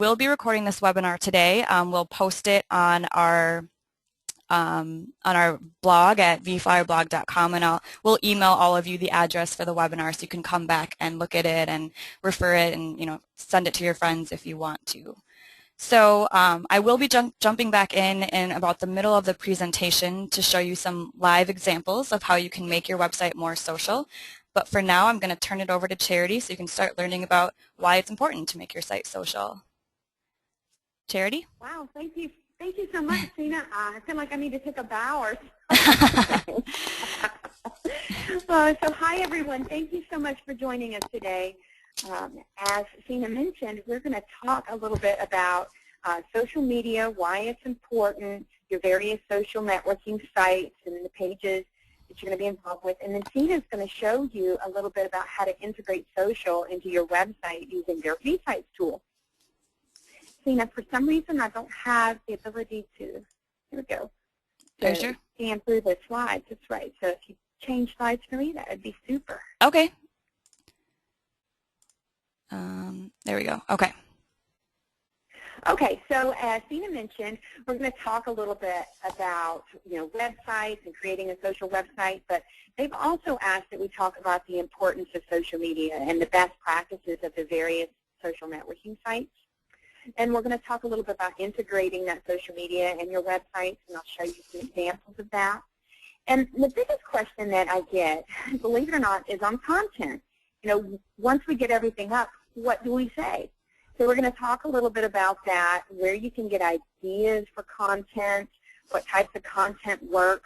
will be recording this webinar today. We'll post it on our blog at vflyerblog.com, and we'll email all of you the address for the webinar so you can come back and look at it and refer it and send it to your friends if you want to. So I will be jumping back in about the middle of the presentation to show you some live examples of how you can make your website more social. But for now, I'm going to turn it over to Charity so you can start learning about why it's important to make your site social. Charity? Wow, thank you. Thank you so much, Tina. I feel like I need to take a bow or something. So hi, everyone. Thank you so much for joining us today. As Tina mentioned, we're going to talk a little bit about social media, why it's important, your various social networking sites and the pages that you're going to be involved with. And then Tina's going to show you a little bit about how to integrate social into your website using their vSites tool. Tina, for some reason, I don't have the ability to, here we go, to scan through the slides. That's right. So if you change slides for me, that would be super. Okay. There we go. Okay. Okay, so as Tina mentioned, we're going to talk a little bit about, websites and creating a social website, but they've also asked that we talk about the importance of social media and the best practices of the various social networking sites. And we're going to talk a little bit about integrating that social media in your websites, and I'll show you some examples of that. And the biggest question that I get, believe it or not, is on content. Once we get everything up, what do we say? So we're going to talk a little bit about that, where you can get ideas for content, what types of content work,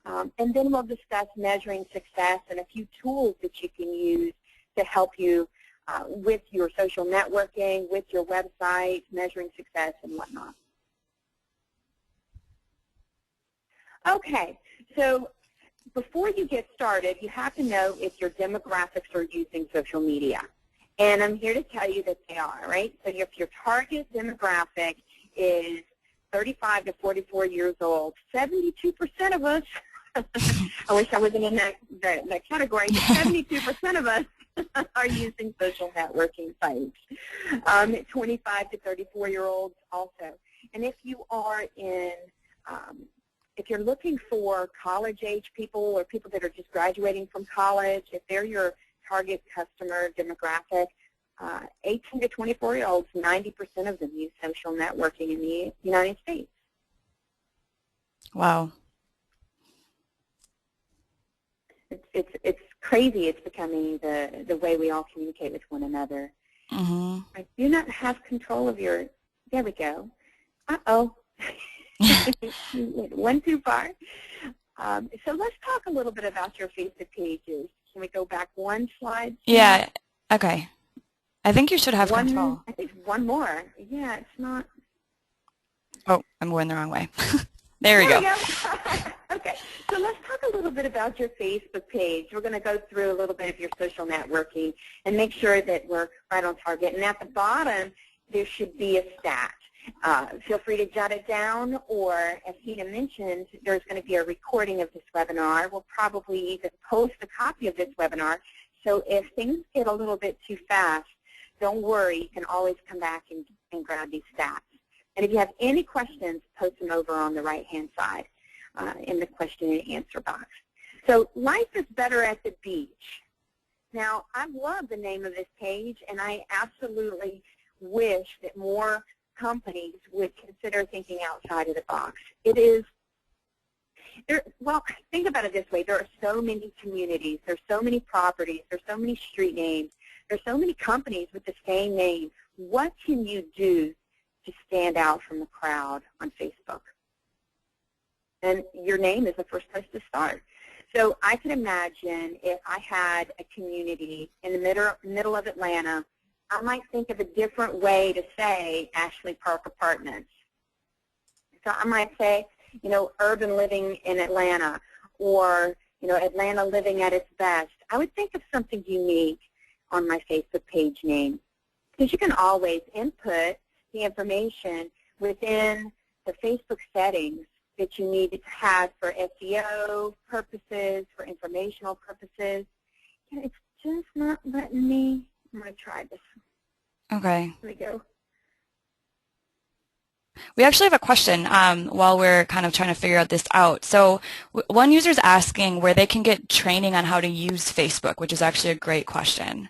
and then we'll discuss measuring success and a few tools that you can use to help you with your social networking, with your website, measuring success and whatnot. Okay, so before you get started, you have to know if your demographics are using social media. And I'm here to tell you that they are, right? So if your target demographic is 35 to 44 years old, 72% of us, I wish I wasn't in that category, but 72% of us are using social networking sites. 25 to 34-year-olds also. And if you are in, if you're looking for college-age people or people that are just graduating from college, if they're your target customer demographic, 18 to 24-year-olds, 90% of them use social networking in the United States. Wow. It's crazy. It's becoming the way we all communicate with one another. Mm-hmm. I do not have control of your, there we go. Uh-oh. Went too far. So let's talk a little bit about your Facebook pages. Can we go back one slide? Yeah, okay. I think you should have control. I think one more. Yeah, it's not. Oh, I'm going the wrong way. There we go. Okay, so let's talk a little bit about your Facebook page. We're going to go through a little bit of your social networking and make sure that we're right on target. And at the bottom, there should be a stat. Feel free to jot it down, or as Tina mentioned, there's going to be a recording of this webinar. We'll probably even post a copy of this webinar. So if things get a little bit too fast, don't worry. You can always come back and grab these stats. And if you have any questions, post them over on the right-hand side in the question and answer box. So life is better at the beach. Now, I love the name of this page, and I absolutely wish that more companies would consider thinking outside of the box. It is, well, think about it this way. There are so many communities. There's so many properties. There's so many street names. There's so many companies with the same name. What can you do to stand out from the crowd on Facebook? And your name is the first place to start. So I can imagine if I had a community in the middle of Atlanta, I might think of a different way to say Ashley Park Apartments. So I might say, urban living in Atlanta, or, Atlanta living at its best. I would think of something unique on my Facebook page name, because you can always input the information within the Facebook settings that you need to have for SEO purposes, for informational purposes. And it's just not letting me. I'm going to try this. Okay. Here we go. We actually have a question while we're kind of trying to figure out this out. So one user is asking where they can get training on how to use Facebook, which is actually a great question.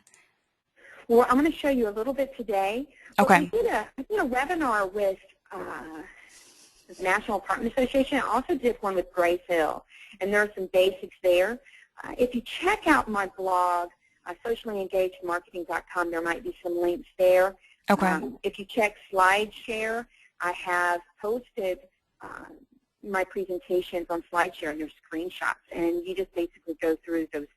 Well, I'm going to show you a little bit today, but Okay. I did a webinar with the National Apartment Association. I also did one with Grace Hill, and there are some basics there. If you check out my blog, sociallyengagedmarketing.com, there might be some links there. Okay. If you check SlideShare, I have posted my presentations on SlideShare and their screenshots, and you just basically go through this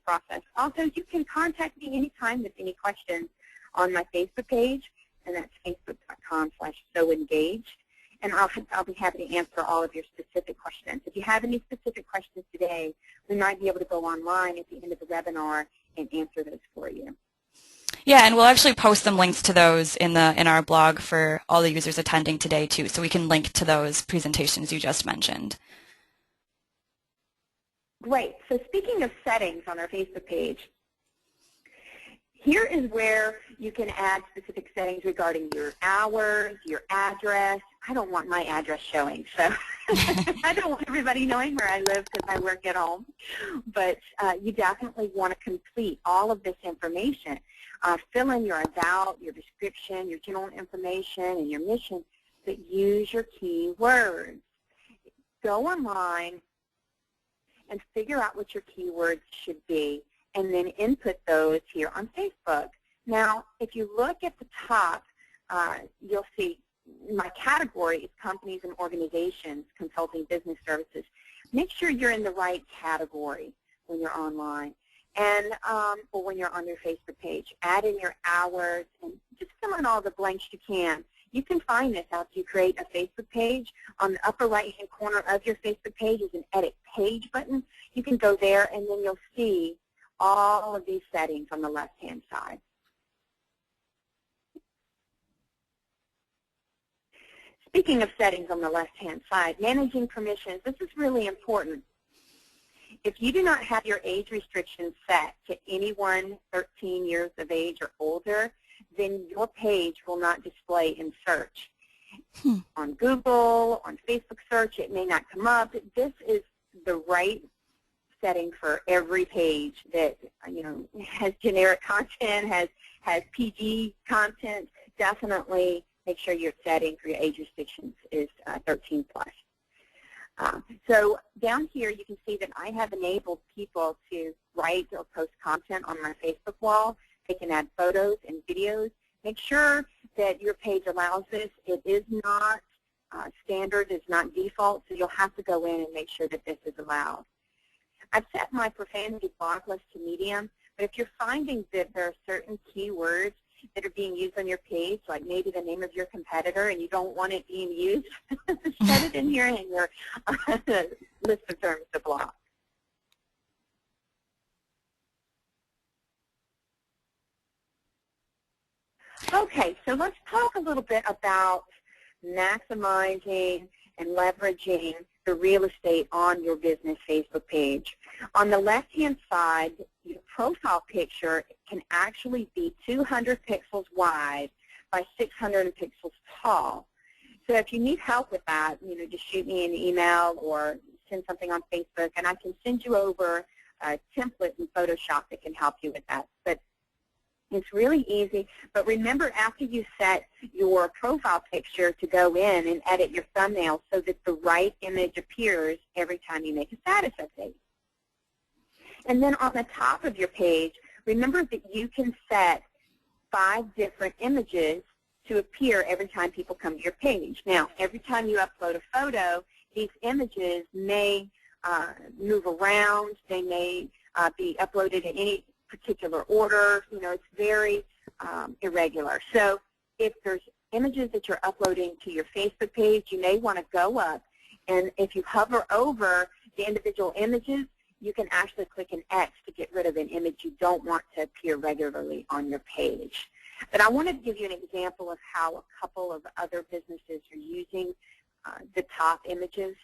process. Also, you can contact me anytime with any questions on my Facebook page, and that's facebook.com/soengaged. And I'll be happy to answer all of your specific questions. If you have any specific questions today, we might be able to go online at the end of the webinar and answer those for you. Yeah, and we'll actually post some links to those in our blog for all the users attending today too, so we can link to those presentations you just mentioned. Great. So speaking of settings on our Facebook page, here is where you can add specific settings regarding your hours, your address. I don't want my address showing, so I don't want everybody knowing where I live because I work at home. But you definitely want to complete all of this information. Fill in your about, your description, your general information, and your mission, but use your keywords. Go online and figure out what your keywords should be, and then input those here on Facebook. Now, if you look at the top, you'll see my category is companies and organizations, consulting business services. Make sure you're in the right category when you're online and or when you're on your Facebook page. Add in your hours and just fill in all the blanks you can. You can find this after you create a Facebook page. On the upper right-hand corner of your Facebook page is an Edit Page button. You can go there, and then you'll see all of these settings on the left-hand side. Speaking of settings on the left-hand side, managing permissions, this is really important. If you do not have your age restrictions set to anyone 13 years of age or older, then your page will not display in search. On Google, on Facebook search, it may not come up. This is the right setting for every page that has generic content, has PG content. Definitely make sure your setting for your age restrictions is 13 plus. So down here you can see that I have enabled people to write or post content on my Facebook wall. They can add photos and videos. Make sure that your page allows this. It is not standard, it's not default, so you'll have to go in and make sure that this is allowed. I've set my profanity block list to medium, but if you're finding that there are certain keywords that are being used on your page, like maybe the name of your competitor, and you don't want it being used, set it in here in your list of terms to block. Okay, so let's talk a little bit about maximizing and leveraging the real estate on your business Facebook page. On the left-hand side, your profile picture can actually be 200 pixels wide by 600 pixels tall. So if you need help with that, just shoot me an email or send something on Facebook, and I can send you over a template in Photoshop that can help you with that. But it's really easy, but remember after you set your profile picture to go in and edit your thumbnail so that the right image appears every time you make a status update. And then on the top of your page, remember that you can set 5 different images to appear every time people come to your page. Now, every time you upload a photo, these images may move around. They may be uploaded in any particular order. It's very irregular. So if there's images that you're uploading to your Facebook page, you may want to go up, and if you hover over the individual images, you can actually click an X to get rid of an image you don't want to appear regularly on your page. But I wanted to give you an example of how a couple of other businesses are using the top images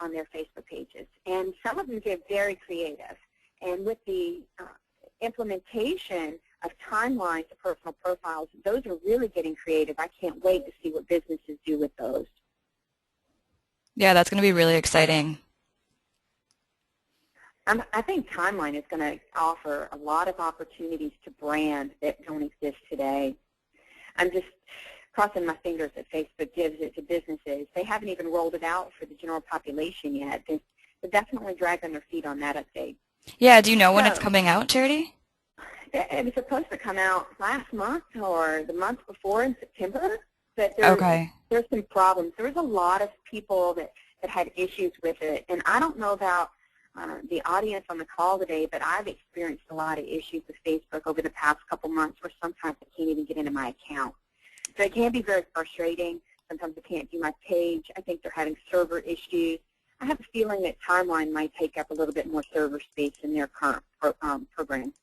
on their Facebook pages. And some of them get very creative. And with the implementation of timelines of personal profiles, those are really getting creative. I can't wait to see what businesses do with those. Yeah, that's going to be really exciting. I think Timeline is going to offer a lot of opportunities to brands that don't exist today. I'm just crossing my fingers that Facebook gives it to businesses. They haven't even rolled it out for the general population yet. They're definitely dragging their feet on that update. Yeah, do you know when it's So, coming out, Charity? it was supposed to come out last month or the month before in September, but Okay. there's some problems. There was a lot of people that had issues with it, and I don't know about the audience on the call today, but I've experienced a lot of issues with Facebook over the past couple months where sometimes I can't even get into my account. So it can be very frustrating. Sometimes I can't do my page. I think they're having server issues. I have a feeling that Timeline might take up a little bit more server space in their current program.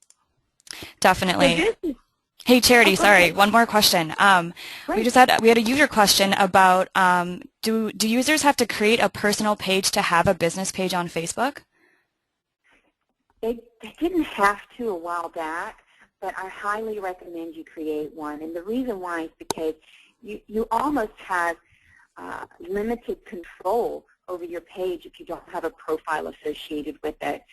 Definitely. So this is, Hey, Charity, go sorry, ahead. one more question. We Great. had a user question about do users have to create a personal page to have a business page on Facebook? They didn't have to a while back, but I highly recommend you create one. And the reason why is because you almost have limited control over your page if you don't have a profile associated with it.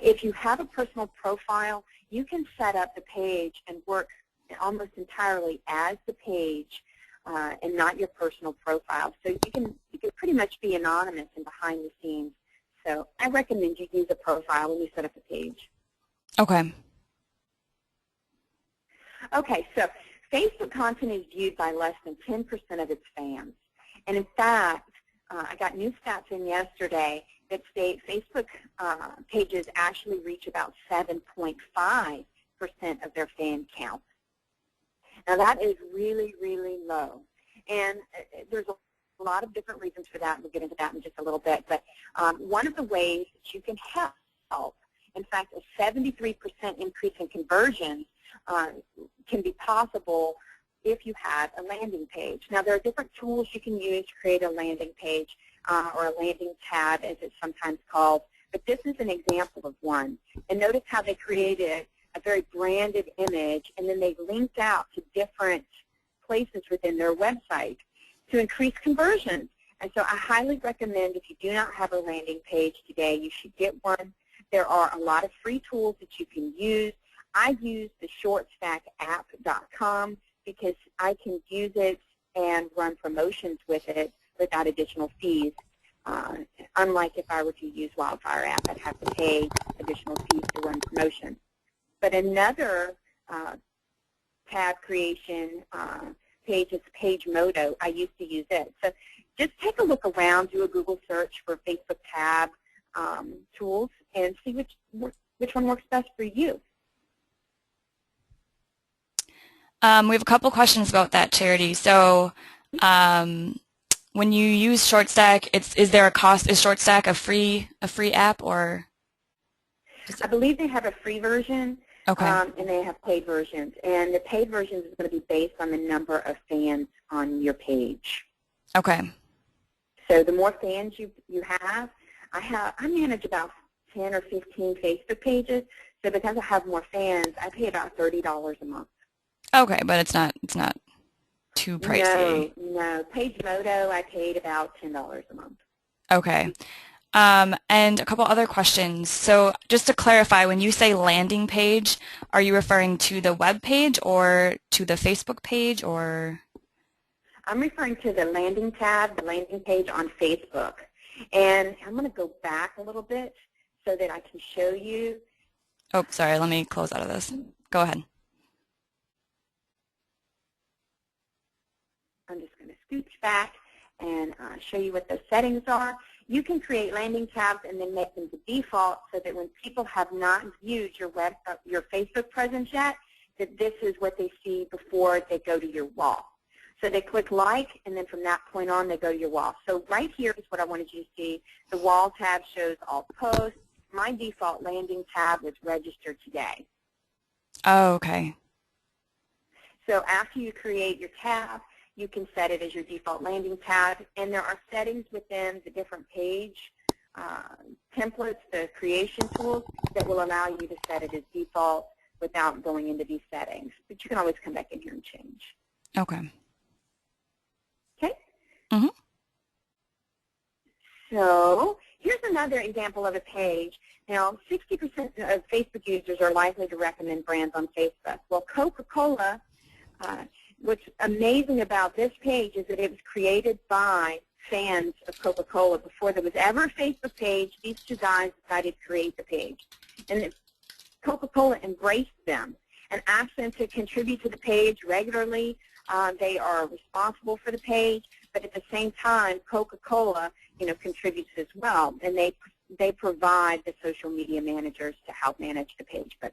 If you have a personal profile, you can set up the page and work almost entirely as the page and not your personal profile. So you can pretty much be anonymous and behind the scenes. So I recommend you use a profile when you set up a page. Okay. Okay, so Facebook content is viewed by less than 10% of its fans. And in fact, I got new stats in yesterday that state Facebook pages actually reach about 7.5% of their fan count. Now that is really, really low. And there's a lot of different reasons for that. We'll get into that in just a little bit. But one of the ways that you can help, in fact, a 73% increase in conversions can be possible if you have a landing page. Now, there are different tools you can use to create a landing page or a landing tab, as it's sometimes called. But this is an example of one. And notice how they created a very branded image, and then they linked out to different places within their website to increase conversions. And so I highly recommend, if you do not have a landing page today, you should get one. There are a lot of free tools that you can use. I use the shortstackapp.com because I can use it and run promotions with it without additional fees. Unlike if I were to use vFlyer app, I'd have to pay additional fees to run promotions. But another tab creation page is PageModo. I used to use it. So just take a look around, do a Google search for Facebook tab tools, and see which one works best for you. We have a couple questions about that, Charity. So when you use ShortStack, is there a cost? Is ShortStack a free app, or? I believe they have a free version. Okay. And they have paid versions. And the paid version is going to be based on the number of fans on your page. Okay. So the more fans you have, I manage about 10 or 15 Facebook pages. So because I have more fans, I pay about $30 a month. Okay, but it's not too pricey. No. PageModo, I paid about $10 a month. Okay. And a couple other questions. So just to clarify, when you say landing page, are you referring to the web page or to the Facebook page, or? I'm referring to the landing tab, the landing page on Facebook. And I'm going to go back a little bit so that I can show you. Oh, sorry. Let me close out of this. Go ahead. I'm just going to scooch back and show you what those settings are. You can create landing tabs and then make them the default so that when people have not viewed your Facebook presence yet, that this is what they see before they go to your wall. So they click like, and then from that point on, they go to your wall. So right here is what I wanted you to see. The wall tab shows all posts. My default landing tab was registered today. Oh, okay. So after you create your tab, you can set it as your default landing tab, and there are settings within the different page templates, the creation tools, that will allow you to set it as default without going into these settings. But you can always come back in here and change. Okay. Okay? So here's another example of a page. Now, 60% of Facebook users are likely to recommend brands on Facebook. Well, Coca-Cola, what's amazing about this page is that it was created by fans of Coca-Cola. Before there was ever a Facebook page, these two guys decided to create the page. And Coca-Cola embraced them and asked them to contribute to the page regularly. They are responsible for the page, but at the same time, Coca-Cola, contributes as well, and they provide the social media managers to help manage the page. But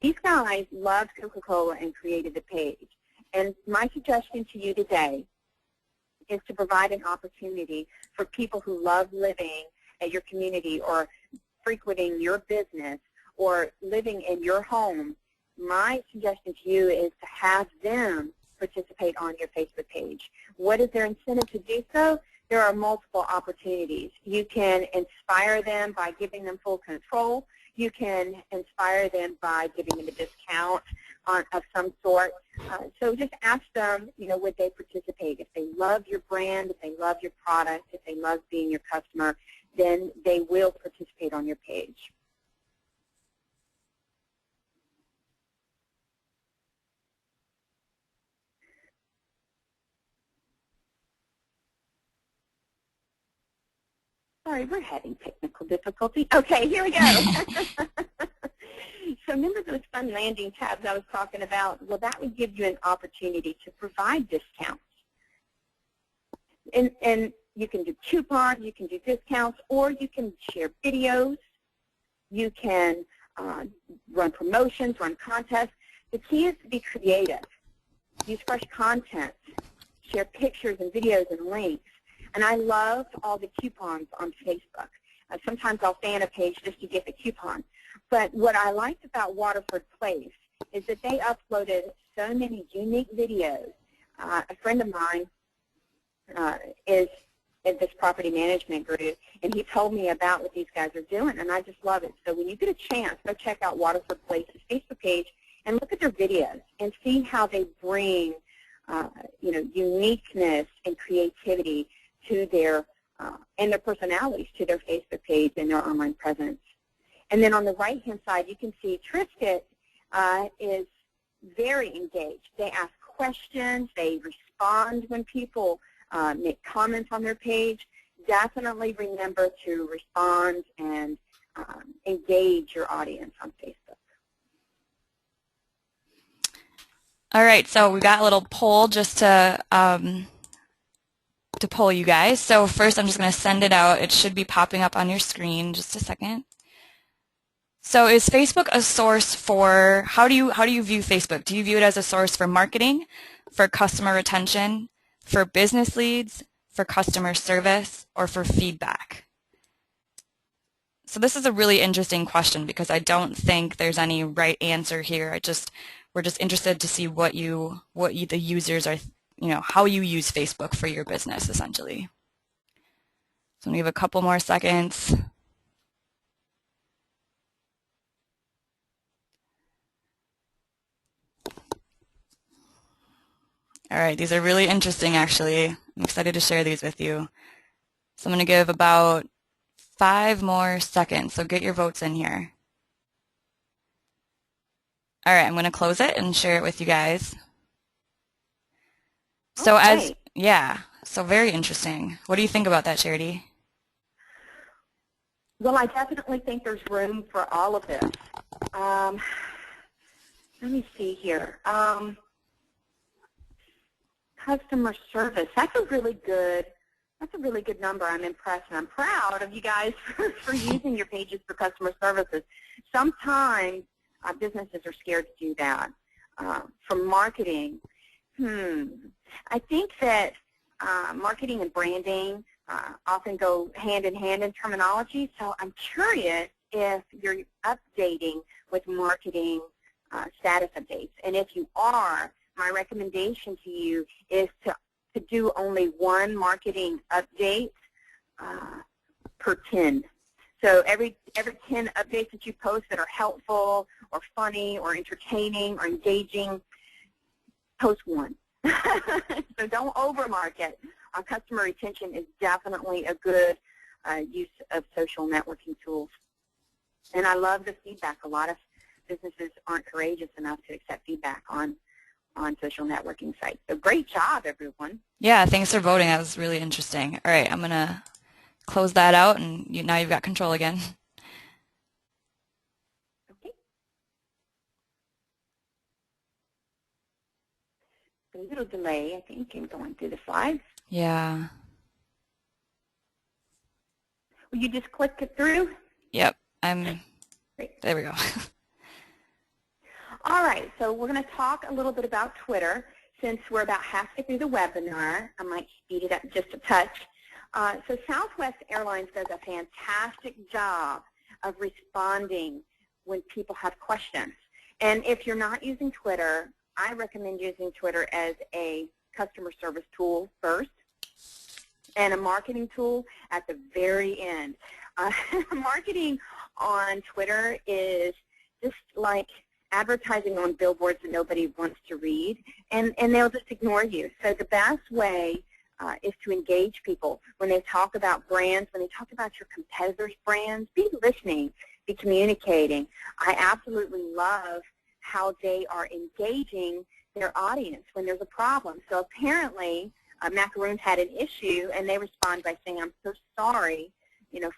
these guys loved Coca-Cola and created the page. And my suggestion to you today is to provide an opportunity for people who love living at your community or frequenting your business or living in your home. My suggestion to you is to have them participate on your Facebook page. What is their incentive to do so? There are multiple opportunities. You can inspire them by giving them full control. You can inspire them by giving them a discount of some sort. So just ask them, would they participate? If they love your brand, if they love your product, if they love being your customer, then they will participate on your page. Sorry, we're having technical difficulty. Okay, here we go. So remember those fun landing tabs I was talking about? Well, that would give you an opportunity to provide discounts. And you can do coupons, you can do discounts, or you can share videos. You can run promotions, run contests. The key is to be creative. Use fresh content. Share pictures and videos and links. And I love all the coupons on Facebook. Sometimes I'll stay on a page just to get the coupon. But what I liked about Waterford Place is that they uploaded so many unique videos. A friend of mine is in this property management group, and he told me about what these guys are doing, and I just love it. So when you get a chance, go check out Waterford Place's Facebook page and look at their videos and see how they bring uniqueness and creativity to their and their personalities to their Facebook page and their online presence. And then on the right-hand side, you can see Triscuit is very engaged. They ask questions. They respond when people make comments on their page. Definitely remember to respond and engage your audience on Facebook. All right, so we got a little poll just to poll you guys. So first I'm just going to send it out. It should be popping up on your screen. Just a second. So is Facebook a source for, how do you view Facebook? Do you view it as a source for marketing, for customer retention, for business leads, for customer service, or for feedback? So this is a really interesting question because I don't think there's any right answer here. We're just interested to see what the users are, how you use Facebook for your business, essentially. So we have a couple more seconds. All right, these are really interesting, actually. I'm excited to share these with you. So I'm going to give about 5 more seconds, so get your votes in here. All right, I'm going to close it and share it with you guys. So Okay. so very interesting. What do you think about that, Charity? Well, I definitely think there's room for all of this. Let me see here. Customer service. That's a really good number. I'm impressed, and I'm proud of you guys for using your pages for customer services. Sometimes businesses are scared to do that. For marketing, I think that marketing and branding often go hand in hand in terminology, so I'm curious if you're updating with marketing status updates. And if you are, my recommendation to you is to do only one marketing update per 10. So every 10 updates that you post that are helpful or funny or entertaining or engaging, post one. So don't overmarket. Customer retention is definitely a good use of social networking tools. And I love the feedback. A lot of businesses aren't courageous enough to accept feedback on social networking sites. So great job, everyone. Yeah, thanks for voting. That was really interesting. All right, I'm going to close that out, and now you've got control again. Okay. A little delay, I think, in going through the slides. Yeah. Will you just click it through? Yep. Great. There we go. All right, so we're going to talk a little bit about Twitter. Since we're about halfway through the webinar, I might speed it up just a touch. So Southwest Airlines does a fantastic job of responding when people have questions. And if you're not using Twitter, I recommend using Twitter as a customer service tool first and a marketing tool at the very end. Marketing on Twitter is just like advertising on billboards that nobody wants to read, and they'll just ignore you. So the best way is to engage people. When they talk about brands, when they talk about your competitors' brands, be listening, be communicating. I absolutely love how they are engaging their audience when there's a problem. So apparently, Macaroons had an issue, and they respond by saying, "I'm so sorry,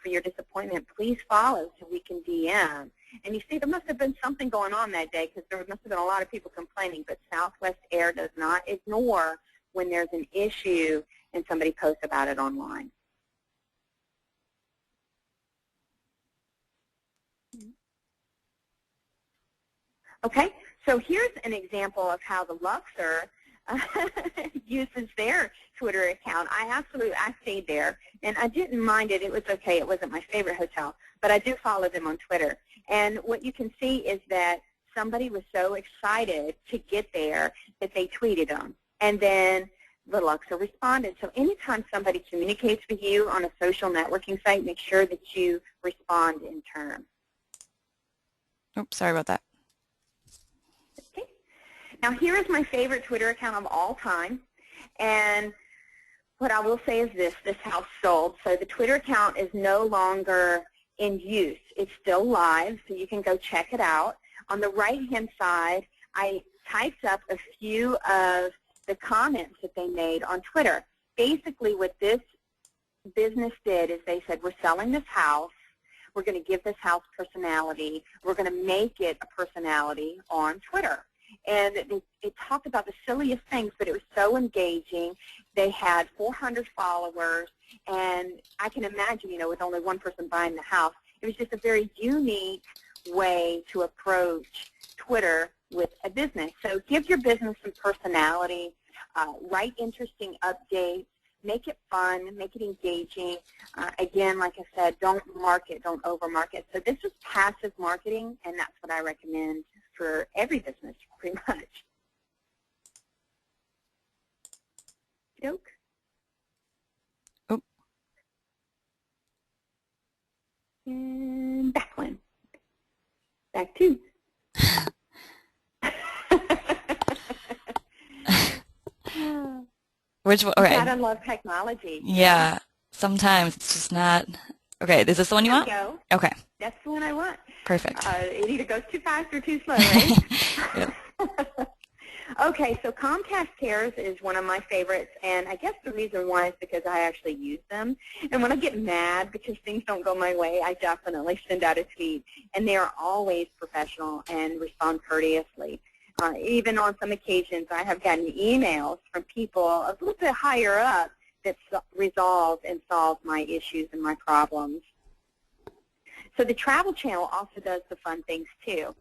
for your disappointment. Please follow so we can DM." And you see, there must have been something going on that day because there must have been a lot of people complaining, but Southwest Air does not ignore when there's an issue and somebody posts about it online. Okay, so here's an example of how the Luxor uses their Twitter account. I stayed there, and I didn't mind it. It was okay. It wasn't my favorite hotel, but I do follow them on Twitter. And what you can see is that somebody was so excited to get there that they tweeted them, and then the Luxor responded. So anytime somebody communicates with you on a social networking site, make sure that you respond in turn. Oops, sorry about that. Okay. Now here is my favorite Twitter account of all time, and what I will say is this house sold. So the Twitter account is no longer in use. It's still live, so you can go check it out. On the right-hand side, I typed up a few of the comments that they made on Twitter. Basically, what this business did is they said, we're selling this house. We're going to give this house personality. We're going to make it a personality on Twitter. And it talked about the silliest things, but it was so engaging. They had 400 followers, and I can imagine, with only one person buying the house, it was just a very unique way to approach Twitter with a business. So give your business some personality, write interesting updates, make it fun, make it engaging. Again, like I said, don't market, don't over-market. So this is passive marketing, and that's what I recommend for every business, pretty much. Joke? Oh. And back one. Back two. Which one? Okay. Gotta love technology. Yeah. Sometimes it's just not. Okay, is this the one you want? Go. Okay. That's the one I want. Perfect. It either goes too fast or too slow, right? Yep. Okay, so Comcast Cares is one of my favorites, and I guess the reason why is because I actually use them. And when I get mad because things don't go my way, I definitely send out a tweet, and they are always professional and respond courteously. Even on some occasions, I have gotten emails from people a little bit higher up that resolve and solve my issues and my problems. So the Travel Channel also does the fun things too.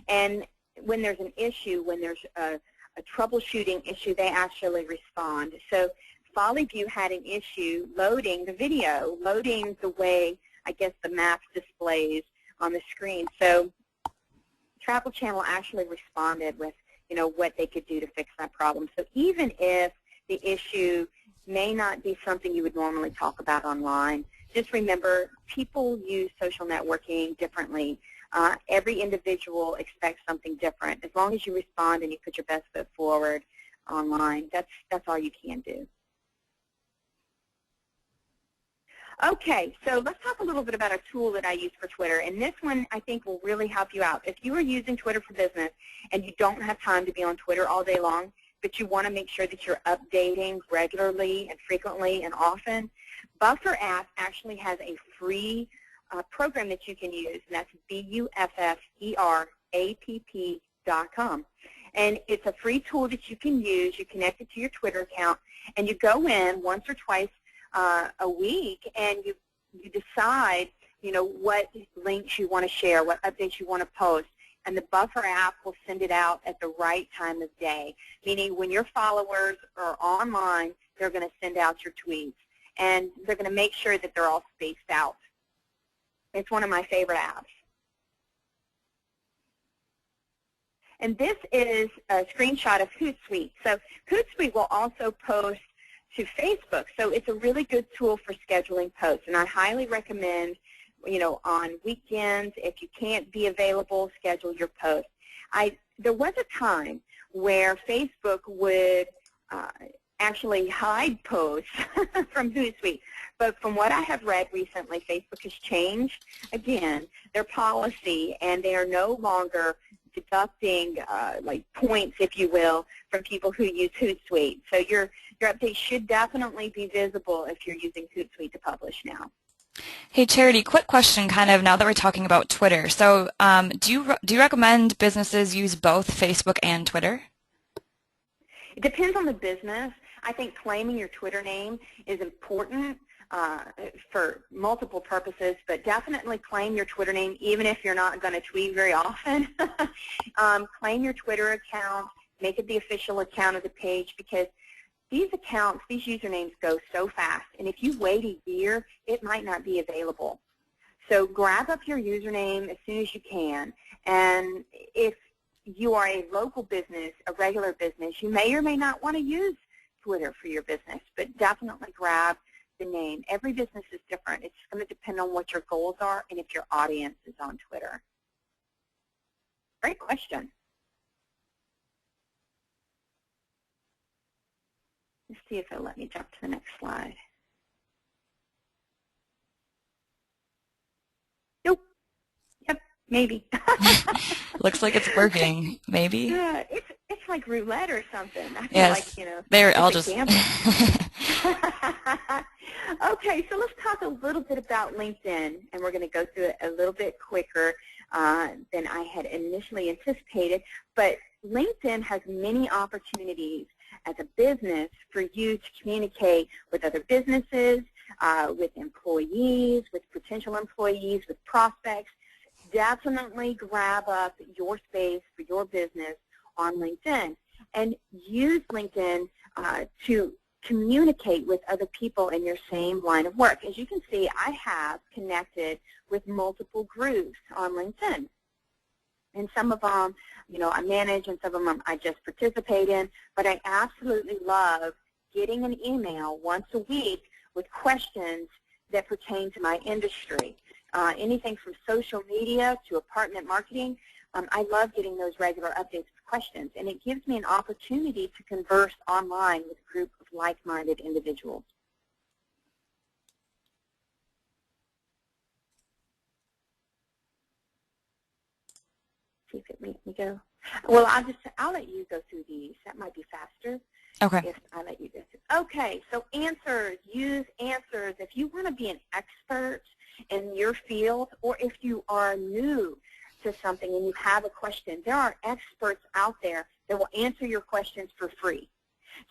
And when there's an issue, when there's a troubleshooting issue, they actually respond. So Folly View had an issue loading the video, loading the way, I guess, the maps displays on the screen. So Travel Channel actually responded with, what they could do to fix that problem. So even if the issue may not be something you would normally talk about online, just remember, people use social networking differently. Every individual expects something different. As long as you respond and you put your best foot forward online, that's all you can do. Okay, so let's talk a little bit about a tool that I use for Twitter, and this one I think will really help you out. If you are using Twitter for business and you don't have time to be on Twitter all day long, but you want to make sure that you're updating regularly and frequently and often, Buffer app actually has a free program that you can use, and that's BUFFERAPP.com. And it's a free tool that you can use. You connect it to your Twitter account, and you go in once or twice a week, and you decide, what links you want to share, what updates you want to post, and the Buffer app will send it out at the right time of day, meaning when your followers are online, they're going to send out your tweets, and they're going to make sure that they're all spaced out. It's one of my favorite apps. And this is a screenshot of Hootsuite. So Hootsuite will also post to Facebook. So it's a really good tool for scheduling posts. And I highly recommend, on weekends, if you can't be available, schedule your posts. There was a time where Facebook would actually hide posts from Hootsuite. But from what I have read recently, Facebook has changed, again, their policy, and they are no longer deducting like points, if you will, from people who use Hootsuite. So your updates should definitely be visible if you're using Hootsuite to publish now. Hey, Charity, quick question kind of now that we're talking about Twitter. So do you recommend businesses use both Facebook and Twitter? It depends on the business. I think claiming your Twitter name is important for multiple purposes, but definitely claim your Twitter name even if you're not going to tweet very often. Claim your Twitter account, make it the official account of the page, because these accounts, these usernames go so fast, and if you wait a year, it might not be available. So grab up your username as soon as you can, and if you are a local business, a regular business, you may or may not want to use Twitter for your business, but definitely grab the name. Every business is different. It's going to depend on what your goals are and if your audience is on Twitter. Great question. Let's see if it'll let me jump to the next slide. Nope. Yep, maybe. Looks like it's working, maybe. Yeah, it's like roulette or something. I feel yes, like, they're all just... Okay, so let's talk a little bit about LinkedIn, and we're going to go through it a little bit quicker than I had initially anticipated. But LinkedIn has many opportunities as a business for you to communicate with other businesses, with employees, with potential employees, with prospects. Definitely grab up your space for your business on LinkedIn, and use LinkedIn to communicate with other people in your same line of work. As you can see, I have connected with multiple groups on LinkedIn. And some of them, I manage, and some of them I just participate in. But I absolutely love getting an email once a week with questions that pertain to my industry. Anything from social media to apartment marketing. I love getting those regular updates with questions, and it gives me an opportunity to converse online with a group of like-minded individuals. See if it makes me go. Well, I'll let you go through these. That might be faster. Okay. If I let you go through. Okay, so answers. Use answers. If you want to be an expert in your field, or if you are new to something and you have a question, there are experts out there that will answer your questions for free.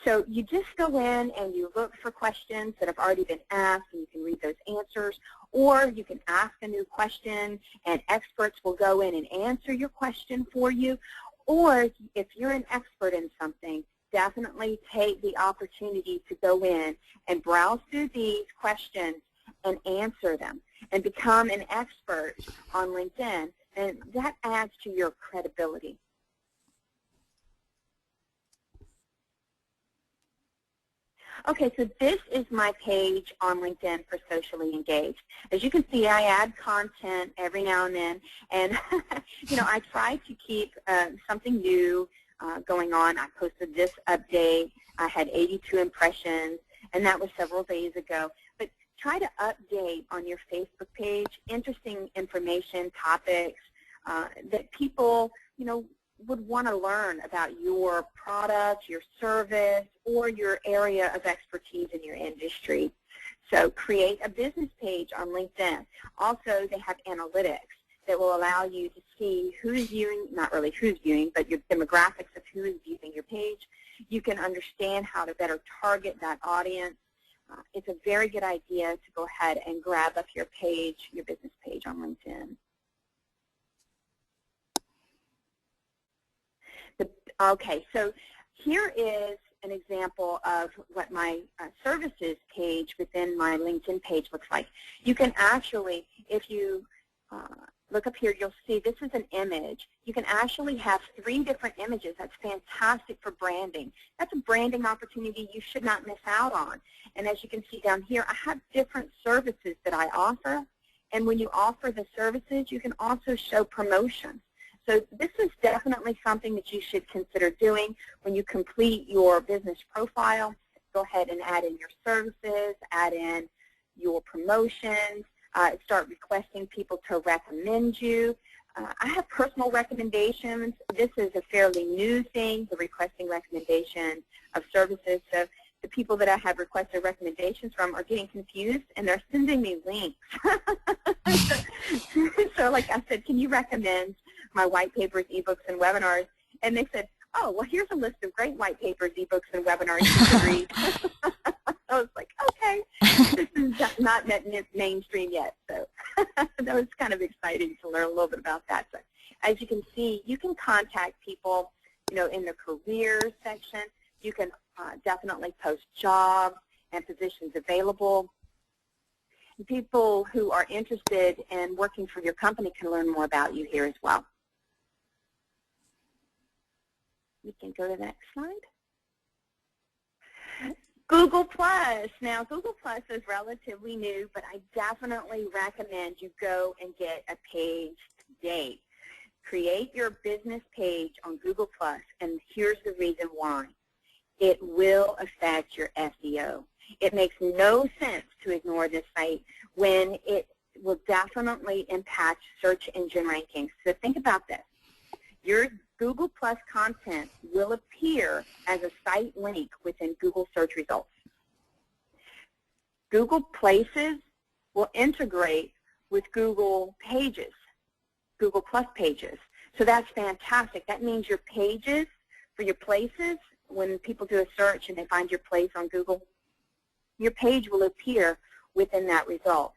So you just go in and you look for questions that have already been asked, and you can read those answers, or you can ask a new question and experts will go in and answer your question for you. Or if you're an expert in something, definitely take the opportunity to go in and browse through these questions and answer them and become an expert on LinkedIn. And that adds to your credibility. Okay, so this is my page on LinkedIn for Socially Engaged. As you can see, I add content every now and then, and I try to keep something new going on. I posted this update. I had 82 impressions, and that was several days ago. But try to update on your Facebook page interesting information, topics that people, would want to learn about your product, your service, or your area of expertise in your industry. So create a business page on LinkedIn. Also, they have analytics that will allow you to see who's viewing, not really who's viewing, but your demographics of who is viewing your page. You can understand how to better target that audience. It's a very good idea to go ahead and grab up your page, your business page on LinkedIn. Okay, so here is an example of what my services page within my LinkedIn page looks like. You can actually, if you look up here, you'll see this is an image. You can actually have 3 different images. That's fantastic for branding. That's a branding opportunity you should not miss out on. And as you can see down here, I have different services that I offer. And when you offer the services, you can also show promotions. So this is definitely something that you should consider doing when you complete your business profile. Go ahead and add in your services, add in your promotions, start requesting people to recommend you. I have personal recommendations. This is a fairly new thing, the requesting recommendation of services. So the people that I have requested recommendations from are getting confused, and they're sending me links. So like I said, can you recommend my white papers, ebooks, and webinars? And they said, oh, well, here's a list of great white papers, ebooks, and webinars you can read. I was like, okay, this is not mainstream yet. So that was kind of exciting to learn a little bit about that. So as you can see, you can contact people, in the careers section. You can definitely post jobs and positions available. And people who are interested in working for your company can learn more about you here as well. We can go to the next slide. Google Plus. Now, Google Plus is relatively new, but I definitely recommend you go and get a page today. Create your business page on Google Plus, and here's the reason why. It will affect your SEO. It makes no sense to ignore this site when it will definitely impact search engine rankings. So think about this. Your Google Plus content will appear as a site link within Google search results. Google Places will integrate with Google Pages, Google Plus pages. So that's fantastic. That means your pages for your places, when people do a search and they find your place on Google, your page will appear within that result.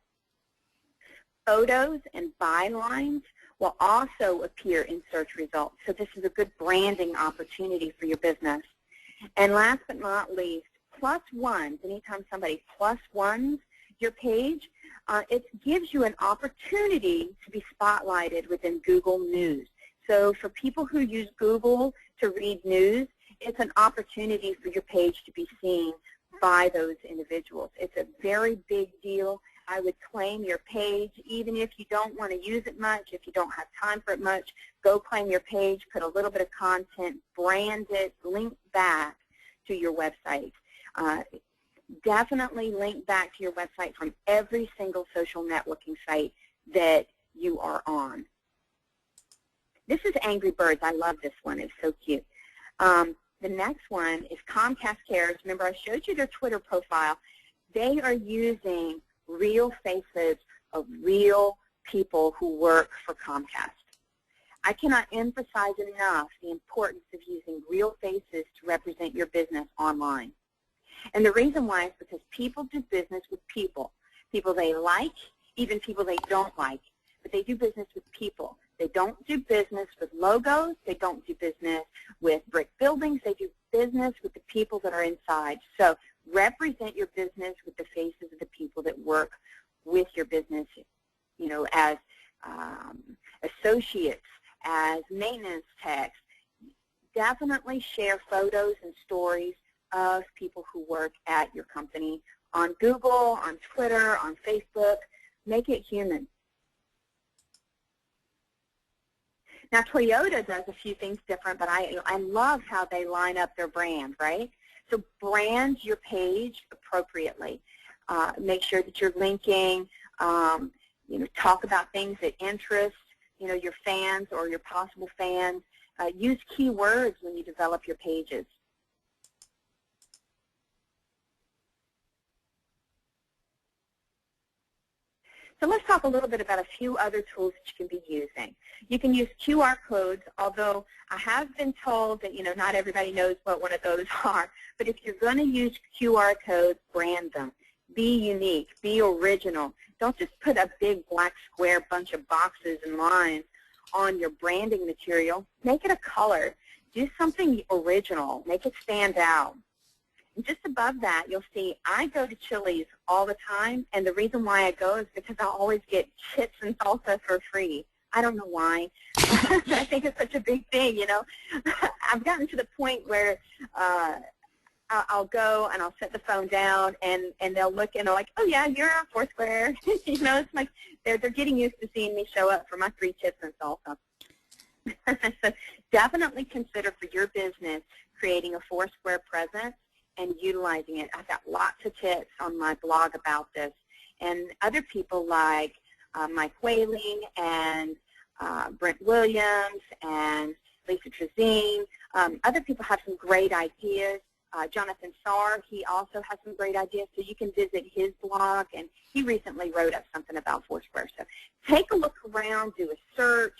Photos and bylines will also appear in search results. So this is a good branding opportunity for your business. And last but not least, plus ones. Anytime somebody plus ones your page, it gives you an opportunity to be spotlighted within Google News. So for people who use Google to read news, it's an opportunity for your page to be seen by those individuals. It's a very big deal. I would claim your page, even if you don't want to use it much, if you don't have time for it much, go claim your page, put a little bit of content, brand it, link back to your website. Definitely link back to your website from every single social networking site that you are on. This is Angry Birds. I love this one. It's so cute. The next one is Comcast Cares. Remember, I showed you their Twitter profile. They are using real faces of real people who work for Comcast. I cannot emphasize enough the importance of using real faces to represent your business online. And the reason why is because people do business with people. People they like, even people they don't like. But they do business with people. They don't do business with logos. They don't do business with brick buildings. They do business with the people that are inside. So represent your business with the faces of the people that work with your business, as associates, as maintenance techs. Definitely share photos and stories of people who work at your company on Google, on Twitter, on Facebook. Make it human. Now, Toyota does a few things different, but I love how they line up their brand, right? So brand your page appropriately. Make sure that you're linking. Talk about things that interest, your fans or your possible fans. Use keywords when you develop your pages. So let's talk a little bit about a few other tools that you can be using. You can use QR codes, although I have been told that, not everybody knows what one of those are. But if you're going to use QR codes, brand them. Be unique. Be original. Don't just put a big black square bunch of boxes and lines on your branding material. Make it a color. Do something original. Make it stand out. And just above that, you'll see I go to Chili's all the time, and the reason why I go is because I always get chips and salsa for free. I don't know why. I think it's such a big thing, I've gotten to the point where I'll go and I'll set the phone down, and they'll look and they're like, oh, yeah, you're on Foursquare. It's like they're getting used to seeing me show up for my free chips and salsa. So definitely consider for your business creating a Foursquare presence and utilizing it. I've got lots of tips on my blog about this. And other people like Mike Whaling and Brent Williams and Lisa Trezine, other people have some great ideas. Jonathan Sarr, he also has some great ideas, so you can visit his blog, and he recently wrote up something about Foursquare. So take a look around, do a search,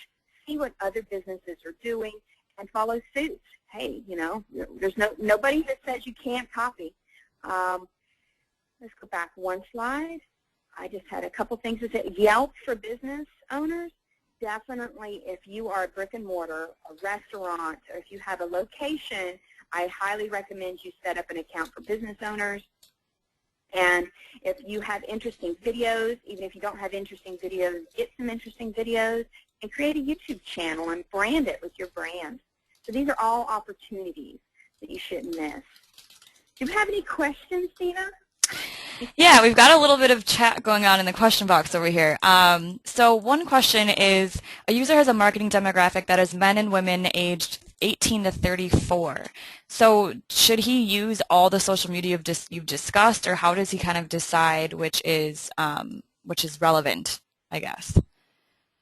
see what other businesses are doing, and follow suit. Hey, there's nobody that says you can't copy. Let's go back one slide. I just had a couple things to say. Yelp for business owners. Definitely, if you are a brick and mortar, a restaurant, or if you have a location, I highly recommend you set up an account for business owners. And if you have interesting videos, even if you don't have interesting videos, get some interesting videos and create a YouTube channel and brand it with your brand. So these are all opportunities that you shouldn't miss. Do you have any questions, Dina? Yeah, we've got a little bit of chat going on in the question box over here. So one question is, a user has a marketing demographic that is men and women aged 18 to 34. So should he use all the social media you've discussed, or how does he kind of decide which is relevant, I guess?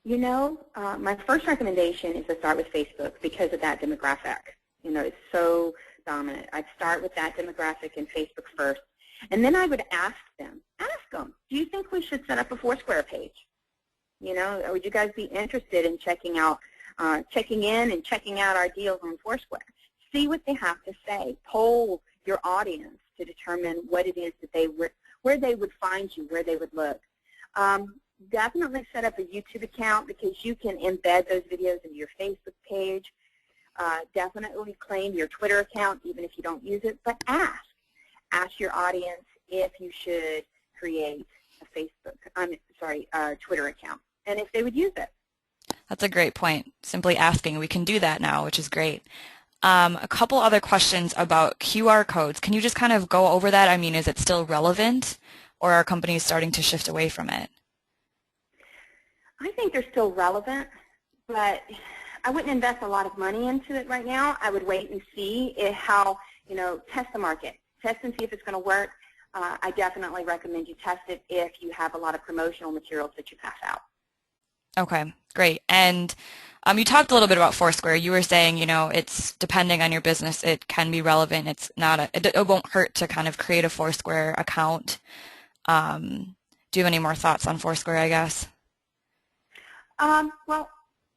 My first recommendation is to start with Facebook because of that demographic. It's so dominant. I'd start with that demographic in Facebook first. And then I would ask them, do you think we should set up a Foursquare page? Would you guys be interested in checking in and checking out our deals on Foursquare? See what they have to say. Poll your audience to determine what it is that where they would find you, where they would look. Definitely set up a YouTube account because you can embed those videos into your Facebook page. Definitely claim your Twitter account even if you don't use it, but ask your audience if you should create a Twitter account and if they would use it. That's a great point. Simply asking. We can do that now, which is great. A couple other questions about QR codes. Can you just kind of go over that? I mean, is it still relevant, or are companies starting to shift away from it? I think they're still relevant, but I wouldn't invest a lot of money into it right now. I would wait and see how, test the market. Test and see if it's going to work. I definitely recommend you test it if you have a lot of promotional materials that you pass out. Okay, great. And you talked a little bit about Foursquare. You were saying, it's depending on your business, it can be relevant. It's not it won't hurt to kind of create a Foursquare account. Do you have any more thoughts on Foursquare, I guess? Well,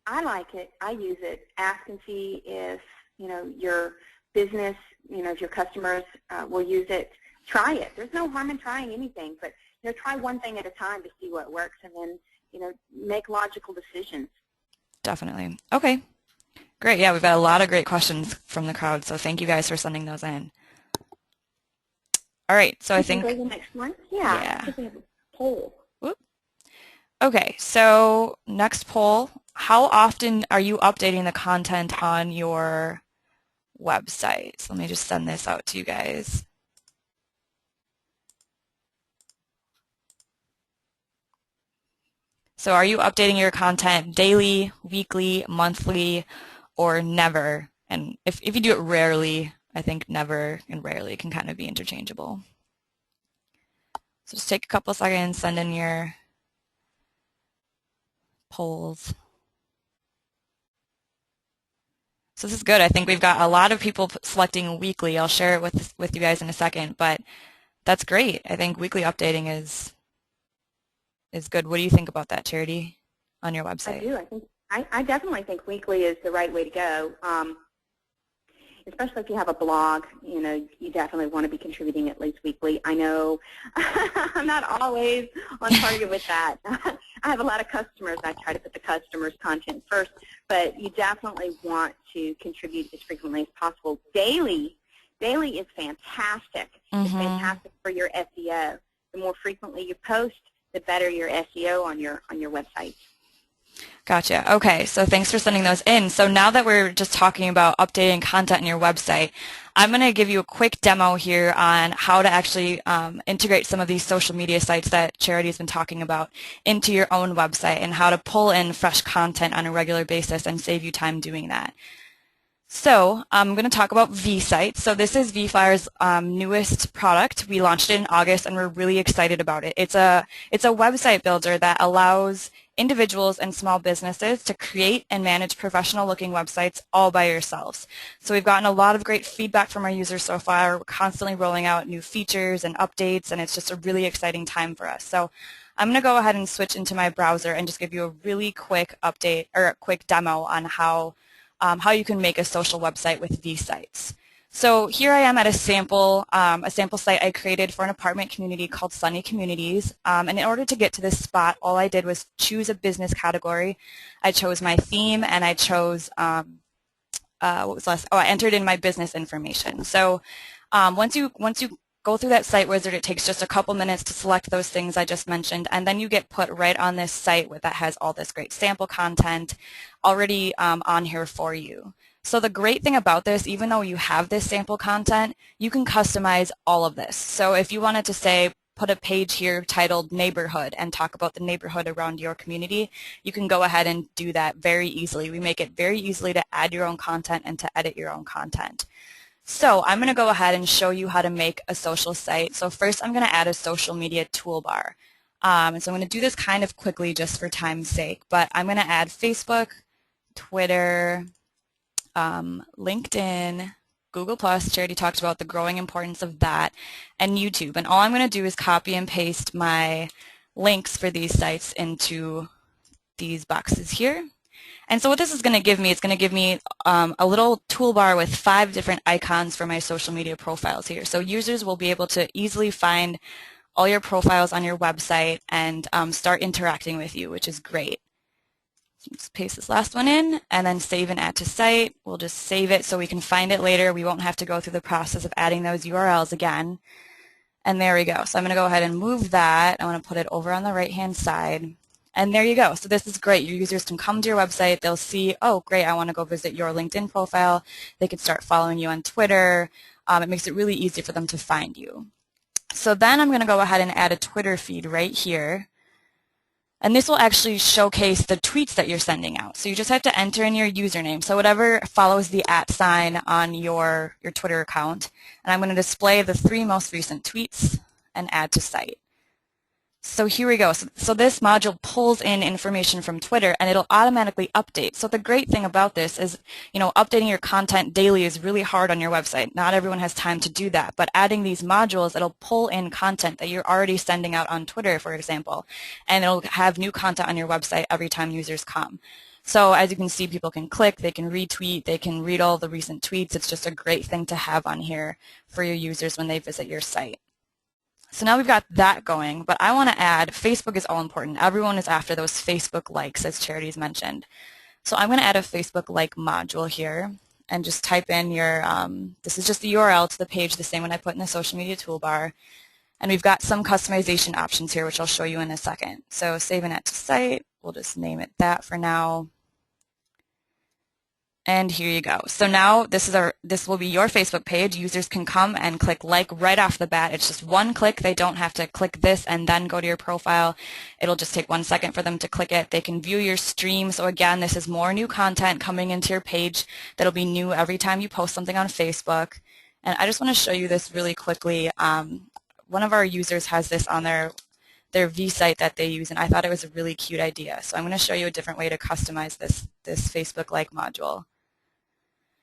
I like it. I use it. Ask and see if, your business, if your customers will use it. Try it. There's no harm in trying anything, but, try one thing at a time to see what works and then, make logical decisions. Definitely. Okay. Great. Yeah, we've got a lot of great questions from the crowd, so thank you guys for sending those in. All right, so I think... Go to the next one? Yeah. I think we have a poll. Whoop. Okay, so next poll. How often are you updating the content on your website? So let me just send this out to you guys. So are you updating your content daily, weekly, monthly, or never? And if you do it rarely, I think never and rarely can kind of be interchangeable. So just take a couple seconds, send in your polls. So this is good. I think we've got a lot of people selecting weekly. I'll share it with you guys in a second, but that's great. I think weekly updating is good. What do you think about that, Charity, on your I website? do. I definitely think weekly is the right way to go. Especially if you have a blog, you definitely want to be contributing at least weekly. I know I'm not always on target with that. I have a lot of customers. I try to put the customers' content first, but you definitely want to contribute as frequently as possible. Daily is fantastic. It's Mm-hmm. fantastic for your SEO. The more frequently you post, the better your SEO on your website. Gotcha. Okay, so thanks for sending those in. So now that we're just talking about updating content in your website, I'm going to give you a quick demo here on how to actually integrate some of these social media sites that Charity's been talking about into your own website and how to pull in fresh content on a regular basis and save you time doing that. So I'm going to talk about vSites. So this is vFlyer's newest product. We launched it in August, and we're really excited about it. It's a website builder that allows individuals and small businesses to create and manage professional-looking websites all by yourselves. So we've gotten a lot of great feedback from our users so far. We're constantly rolling out new features and updates, and it's just a really exciting time for us. So I'm going to go ahead and switch into my browser and just give you a really quick update or a quick demo on how you can make a social website with vSites. So here I am at a sample site I created for an apartment community called Sunny Communities. And in order to get to this spot, all I did was choose a business category. I chose my theme, and I chose what was last? Oh, I entered in my business information. So once you go through that site wizard, it takes just a couple minutes to select those things I just mentioned, and then you get put right on this site that has all this great sample content already on here for you. So the great thing about this, even though you have this sample content, you can customize all of this. So if you wanted to say, put a page here titled neighborhood and talk about the neighborhood around your community, you can go ahead and do that very easily. We make it very easily to add your own content and to edit your own content. So I'm going to go ahead and show you how to make a social site. So first I'm going to add a social media toolbar. And so I'm going to do this kind of quickly just for time's sake, but I'm going to add Facebook, Twitter, LinkedIn, Google+, Charity talked about the growing importance of that, and YouTube. And all I'm going to do is copy and paste my links for these sites into these boxes here. And so what this is going to give me, it's going to give me a little toolbar with 5 different icons for my social media profiles here. So users will be able to easily find all your profiles on your website and start interacting with you, which is great. So just paste this last one in and then save and add to site. We'll just save it so we can find it later. We won't have to go through the process of adding those URLs again. And there we go. So I'm going to go ahead and move that. I want to put it over on the right-hand side. And there you go. So this is great. Your users can come to your website. They'll see, oh, great, I want to go visit your LinkedIn profile. They can start following you on Twitter. It makes it really easy for them to find you. So then I'm going to go ahead and add a Twitter feed right here. And this will actually showcase the tweets that you're sending out. So you just have to enter in your username. So whatever follows the @ sign on your Twitter account. And I'm going to display the 3 most recent tweets and add to site. So here we go. So this module pulls in information from Twitter, and it'll automatically update. So the great thing about this is, updating your content daily is really hard on your website. Not everyone has time to do that. But adding these modules, it'll pull in content that you're already sending out on Twitter, for example, and it'll have new content on your website every time users come. So as you can see, people can click, they can retweet, they can read all the recent tweets. It's just a great thing to have on here for your users when they visit your site. So now we've got that going, but I want to add Facebook is all important. Everyone is after those Facebook likes, as Charity's mentioned. So I'm going to add a Facebook like module here and just type in your, this is just the URL to the page, the same one I put in the social media toolbar. And we've got some customization options here, which I'll show you in a second. So save and add to site, we'll just name it that for now. And here you go. So now this will be your Facebook page. Users can come and click like right off the bat. It's just one click. They don't have to click this and then go to your profile. It'll just take 1 second for them to click it. They can view your stream. So again, this is more new content coming into your page that'll be new every time you post something on Facebook. And I just want to show you this really quickly. one of our users has this on their V site that they use, and I thought it was a really cute idea. So I'm going to show you a different way to customize this Facebook-like module.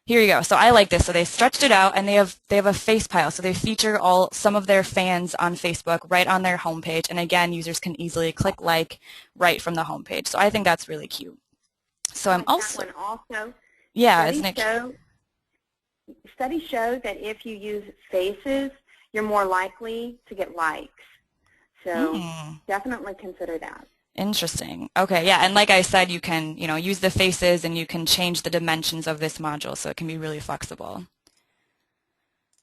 Here you go. So I like this. So they stretched it out, and they have a face pile. So they feature some of their fans on Facebook right on their homepage. And again, users can easily click like right from the homepage. So I think that's really cute. So I'm also, that one also. yeah, isn't it? Studies show that if you use faces, you're more likely to get likes. So definitely consider that. Interesting. Okay, yeah, and like I said, you can, use the faces and you can change the dimensions of this module, so it can be really flexible.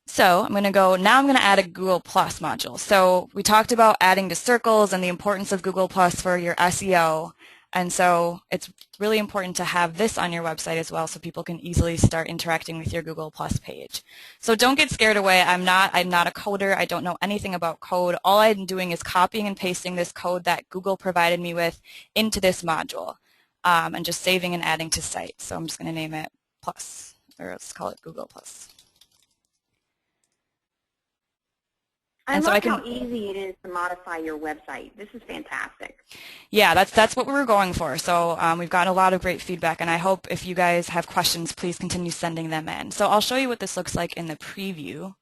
So I'm going to add a Google Plus module. So we talked about adding to circles and the importance of Google Plus for your SEO. And so it's really important to have this on your website as well so people can easily start interacting with your Google Plus page. So don't get scared away. I'm not a coder. I don't know anything about code. All I'm doing is copying and pasting this code that Google provided me with into this module and just saving and adding to site. So I'm just going to name it Plus, or let's call it Google Plus. I love how easy it is to modify your website. This is fantastic. Yeah, that's what we were going for. So we've gotten a lot of great feedback, and I hope if you guys have questions, please continue sending them in. So I'll show you what this looks like in the preview.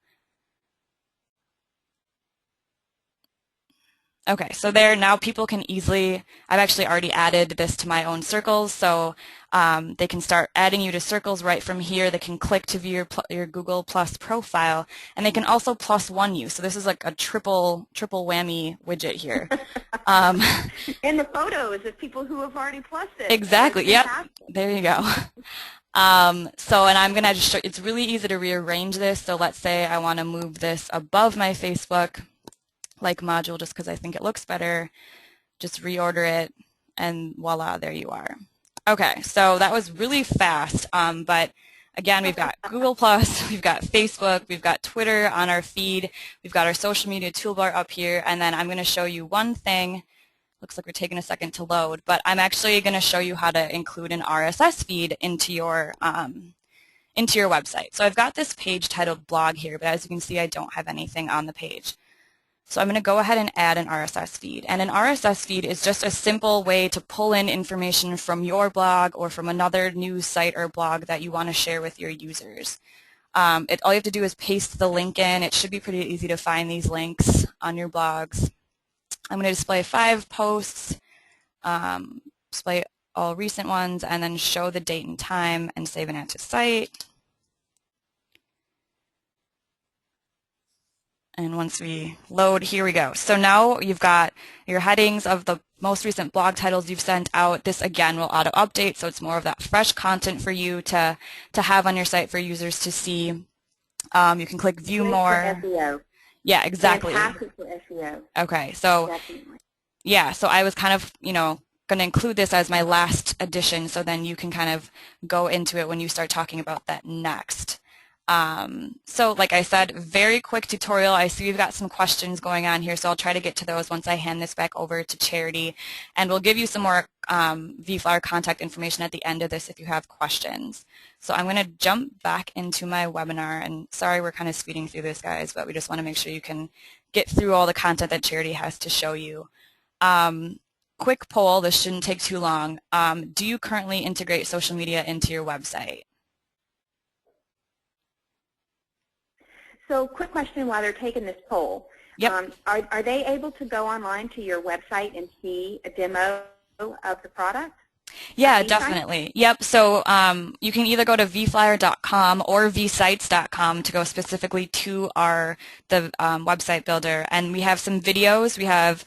Okay, so there now people can easily, I've actually already added this to my own circles, so they can start adding you to circles right from here. They can click to view your Google Plus profile, and they can also +1 you. So this is like a triple whammy widget here. And the photos of people who have already plussed it. Exactly, yep, there you go. And I'm going to just show, it's really easy to rearrange this. So let's say I want to move this above my Facebook like module just because I think it looks better. Just reorder it, and voila, there you are. Okay, so that was really fast, but again, we've got Google+, we've got Facebook, we've got Twitter on our feed, we've got our social media toolbar up here, and then I'm going to show you one thing. Looks like we're taking a second to load, but I'm actually going to show you how to include an RSS feed into your website. So I've got this page titled blog here, but as you can see, I don't have anything on the page. So I'm going to go ahead and add an RSS feed. And an RSS feed is just a simple way to pull in information from your blog or from another news site or blog that you want to share with your users. All you have to do is paste the link in. It should be pretty easy to find these links on your blogs. I'm going to display 5 posts, display all recent ones, and then show the date and time and save and add to site. And once we load, here we go. So now you've got your headings of the most recent blog titles you've sent out. This, again, will auto-update, so it's more of that fresh content for you to have on your site for users to see. You can click View More. For SEO. Yeah, exactly. Fantastic for SEO. Okay, so definitely. Yeah, so I was kind of, going to include this as my last addition, so then you can kind of go into it when you start talking about that next. So like I said, very quick tutorial. I see we've got some questions going on here, so I'll try to get to those once I hand this back over to Charity. And we'll give you some more vFlyer contact information at the end of this if you have questions. So I'm going to jump back into my webinar, and sorry we're kind of speeding through this, guys, but we just want to make sure you can get through all the content that Charity has to show you. Quick poll, this shouldn't take too long. Do you currently integrate social media into your website? So quick question while they're taking this poll. Yep. Are they able to go online to your website and see a demo of the product? Yeah, definitely. Yep. So you can either go to vFlyer.com or vsites.com to go specifically to the website builder. And we have some videos. We have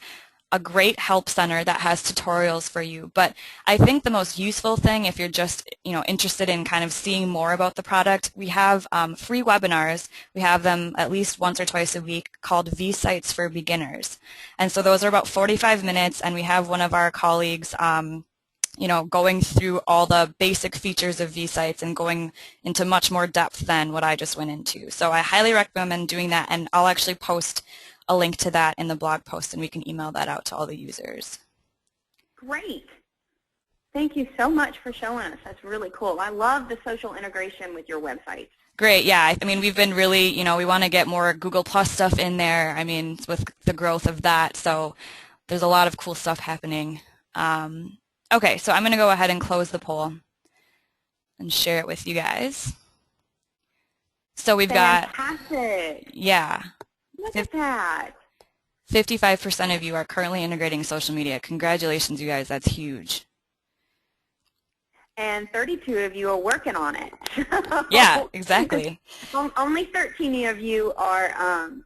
a great help center that has tutorials for you. But I think the most useful thing, if you're just interested in kind of seeing more about the product, we have free webinars. We have them at least once or twice a week called vSites for Beginners. And so those are about 45 minutes, and we have one of our colleagues going through all the basic features of vSites and going into much more depth than what I just went into. So I highly recommend doing that, and I'll actually post a link to that in the blog post, and we can email that out to all the users. Great. Thank you so much for showing us. That's really cool. I love the social integration with your website. Great. Yeah. I mean, we've been really, we want to get more Google Plus stuff in there. I mean, with the growth of that. So there's a lot of cool stuff happening. Um, okay. So I'm going to go ahead and close the poll and share it with you guys. So we've got, Fantastic. yeah, Look at that. 55% of you are currently integrating social media. Congratulations, you guys. That's huge. And 32 of you are working on it. Yeah, exactly. Only 13 of you aren't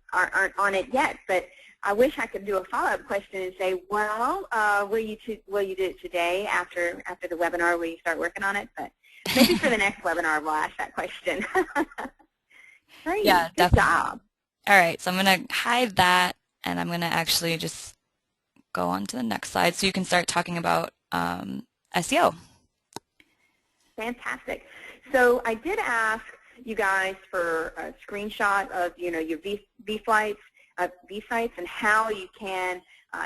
on it yet, but I wish I could do a follow-up question and say, well, will you do it today after the webinar? Will you start working on it? But maybe for the next webinar we'll ask that question. Great, Yeah, good definitely. job. All right, so I'm going to hide that, and I'm going to actually just go on to the next slide so you can start talking about SEO. Fantastic. So I did ask you guys for a screenshot of your vFlights, vSites, and how you can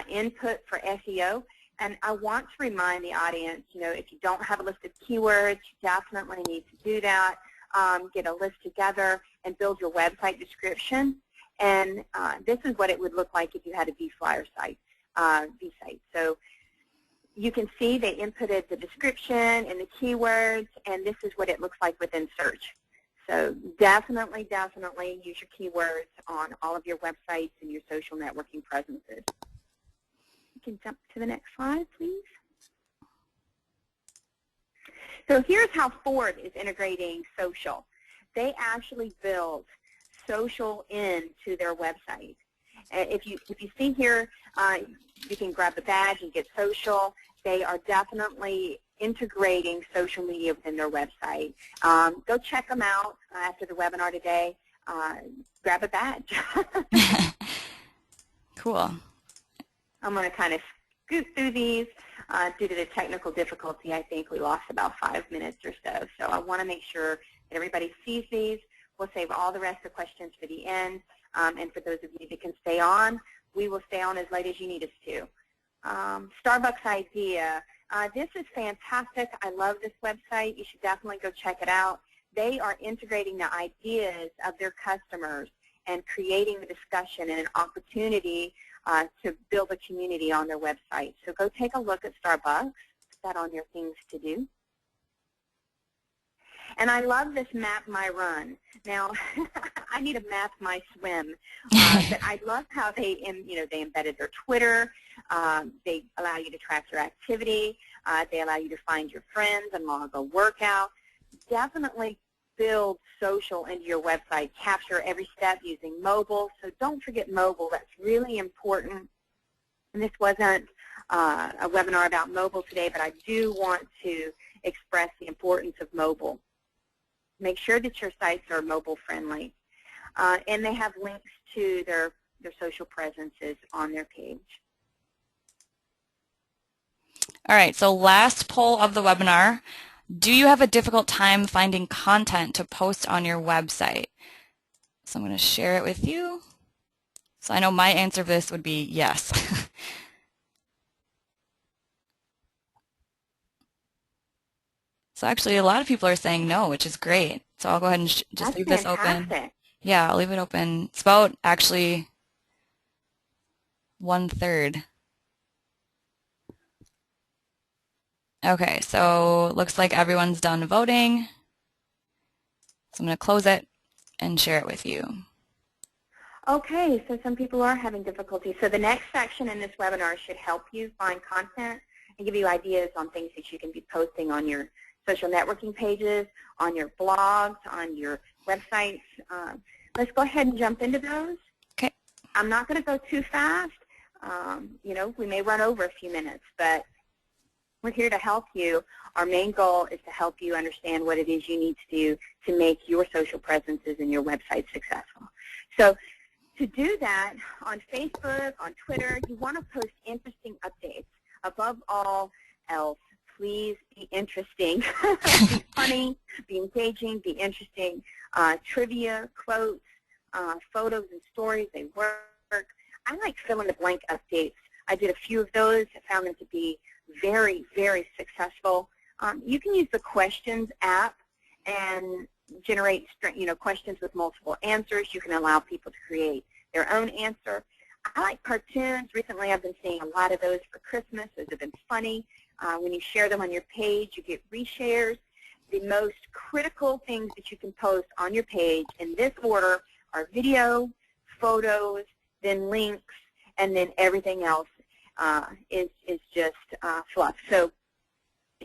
input for SEO. And I want to remind the audience, if you don't have a list of keywords, you definitely need to do that. Get a list together and build your website description. And this is what it would look like if you had a vFlyer site, vSite. So you can see they inputted the description and the keywords, and this is what it looks like within search. So definitely, definitely use your keywords on all of your websites and your social networking presences. You can jump to the next slide, please. So here's how Ford is integrating social. They actually built social into their website. If you see here, you can grab the badge and get social. They are definitely integrating social media within their website. Go check them out after the webinar today. Grab a badge. Cool. I'm going to kind of scoot through these. Due to the technical difficulty, I think we lost about 5 minutes or so. So I want to make sure that everybody sees these. We'll save all the rest of the questions for the end. And for those of you that can stay on, we will stay on as late as you need us to. Starbucks idea. This is fantastic. I love this website. You should definitely go check it out. They are integrating the ideas of their customers and creating the discussion and an opportunity to build a community on their website. So go take a look at Starbucks. Put that on your things to do. And I love this Map My Run. Now, I need to map my swim, but I love how they embedded their Twitter. They allow you to track your activity. They allow you to find your friends and log a workout. Definitely build social into your website. Capture every step using mobile. So don't forget mobile. That's really important. And this wasn't a webinar about mobile today, but I do want to express the importance of mobile. Make sure that your sites are mobile friendly. And they have links to their social presences on their page. All right, so last poll of the webinar. Do you have a difficult time finding content to post on your website? So I'm going to share it with you. So I know my answer for this would be yes. So actually a lot of people are saying no, which is great. So I'll go ahead and just leave this open. Yeah, I'll leave it open. It's about actually 1/3. Okay, so looks like everyone's done voting. So I'm going to close it and share it with you. Okay, so some people are having difficulty. So the next section in this webinar should help you find content and give you ideas on things that you can be posting on your social networking pages, on your blogs, on your websites. Let's go ahead and jump into those. Okay. I'm not going to go too fast. We may run over a few minutes, but we're here to help you. Our main goal is to help you understand what it is you need to do to make your social presences and your website successful. So to do that, on Facebook, on Twitter, you want to post interesting updates. Above all else, please be interesting. Be funny, be engaging, be interesting. Trivia, quotes, photos and stories, they work. I like fill-in-the-blank updates. I did a few of those. I found them to be very, very successful. You can use the questions app, and generate questions with multiple answers. You can allow people to create their own answer. I like cartoons. Recently I've been seeing a lot of those for Christmas. Those have been funny. When you share them on your page, you get reshares. The most critical things that you can post on your page in this order are video, photos, then links, and then everything else is just fluff. So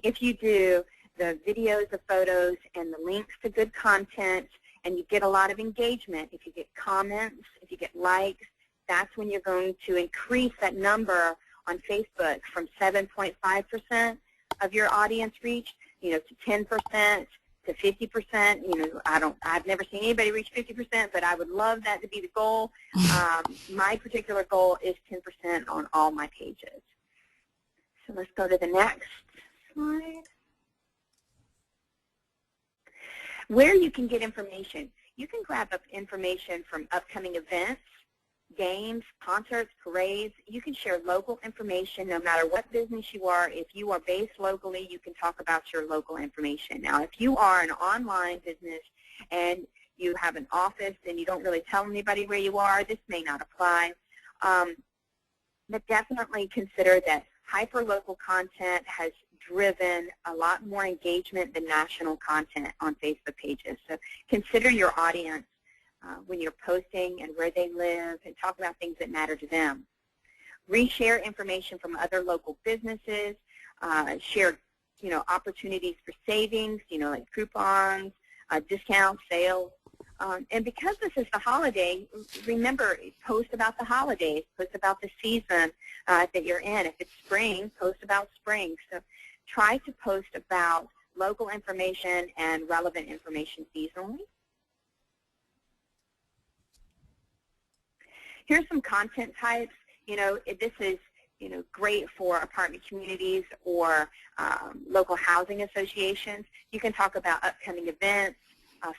if you do the videos, the photos, and the links to good content, and you get a lot of engagement, if you get comments, if you get likes, that's when you're going to increase that number on Facebook from 7.5% of your audience reach, to 10%, to 50%. I've never seen anybody reach 50%, but I would love that to be the goal. My particular goal is 10% on all my pages. So let's go to the next slide. Where you can get information. You can grab up information from upcoming events, games, concerts, parades. You can share local information no matter what business you are. If you are based locally, you can talk about your local information. Now, if you are an online business and you have an office and you don't really tell anybody where you are, this may not apply. But definitely consider that hyper-local content has driven a lot more engagement than national content on Facebook pages. So consider your audience when you're posting and where they live, and talk about things that matter to them. Reshare information from other local businesses, share opportunities for savings, like coupons, discounts, sales. And because this is the holiday, remember, post about the holidays, post about the season that you're in. If it's spring, post about spring. So try to post about local information and relevant information seasonally. Here's some content types. This is great for apartment communities or local housing associations. You can talk about upcoming events,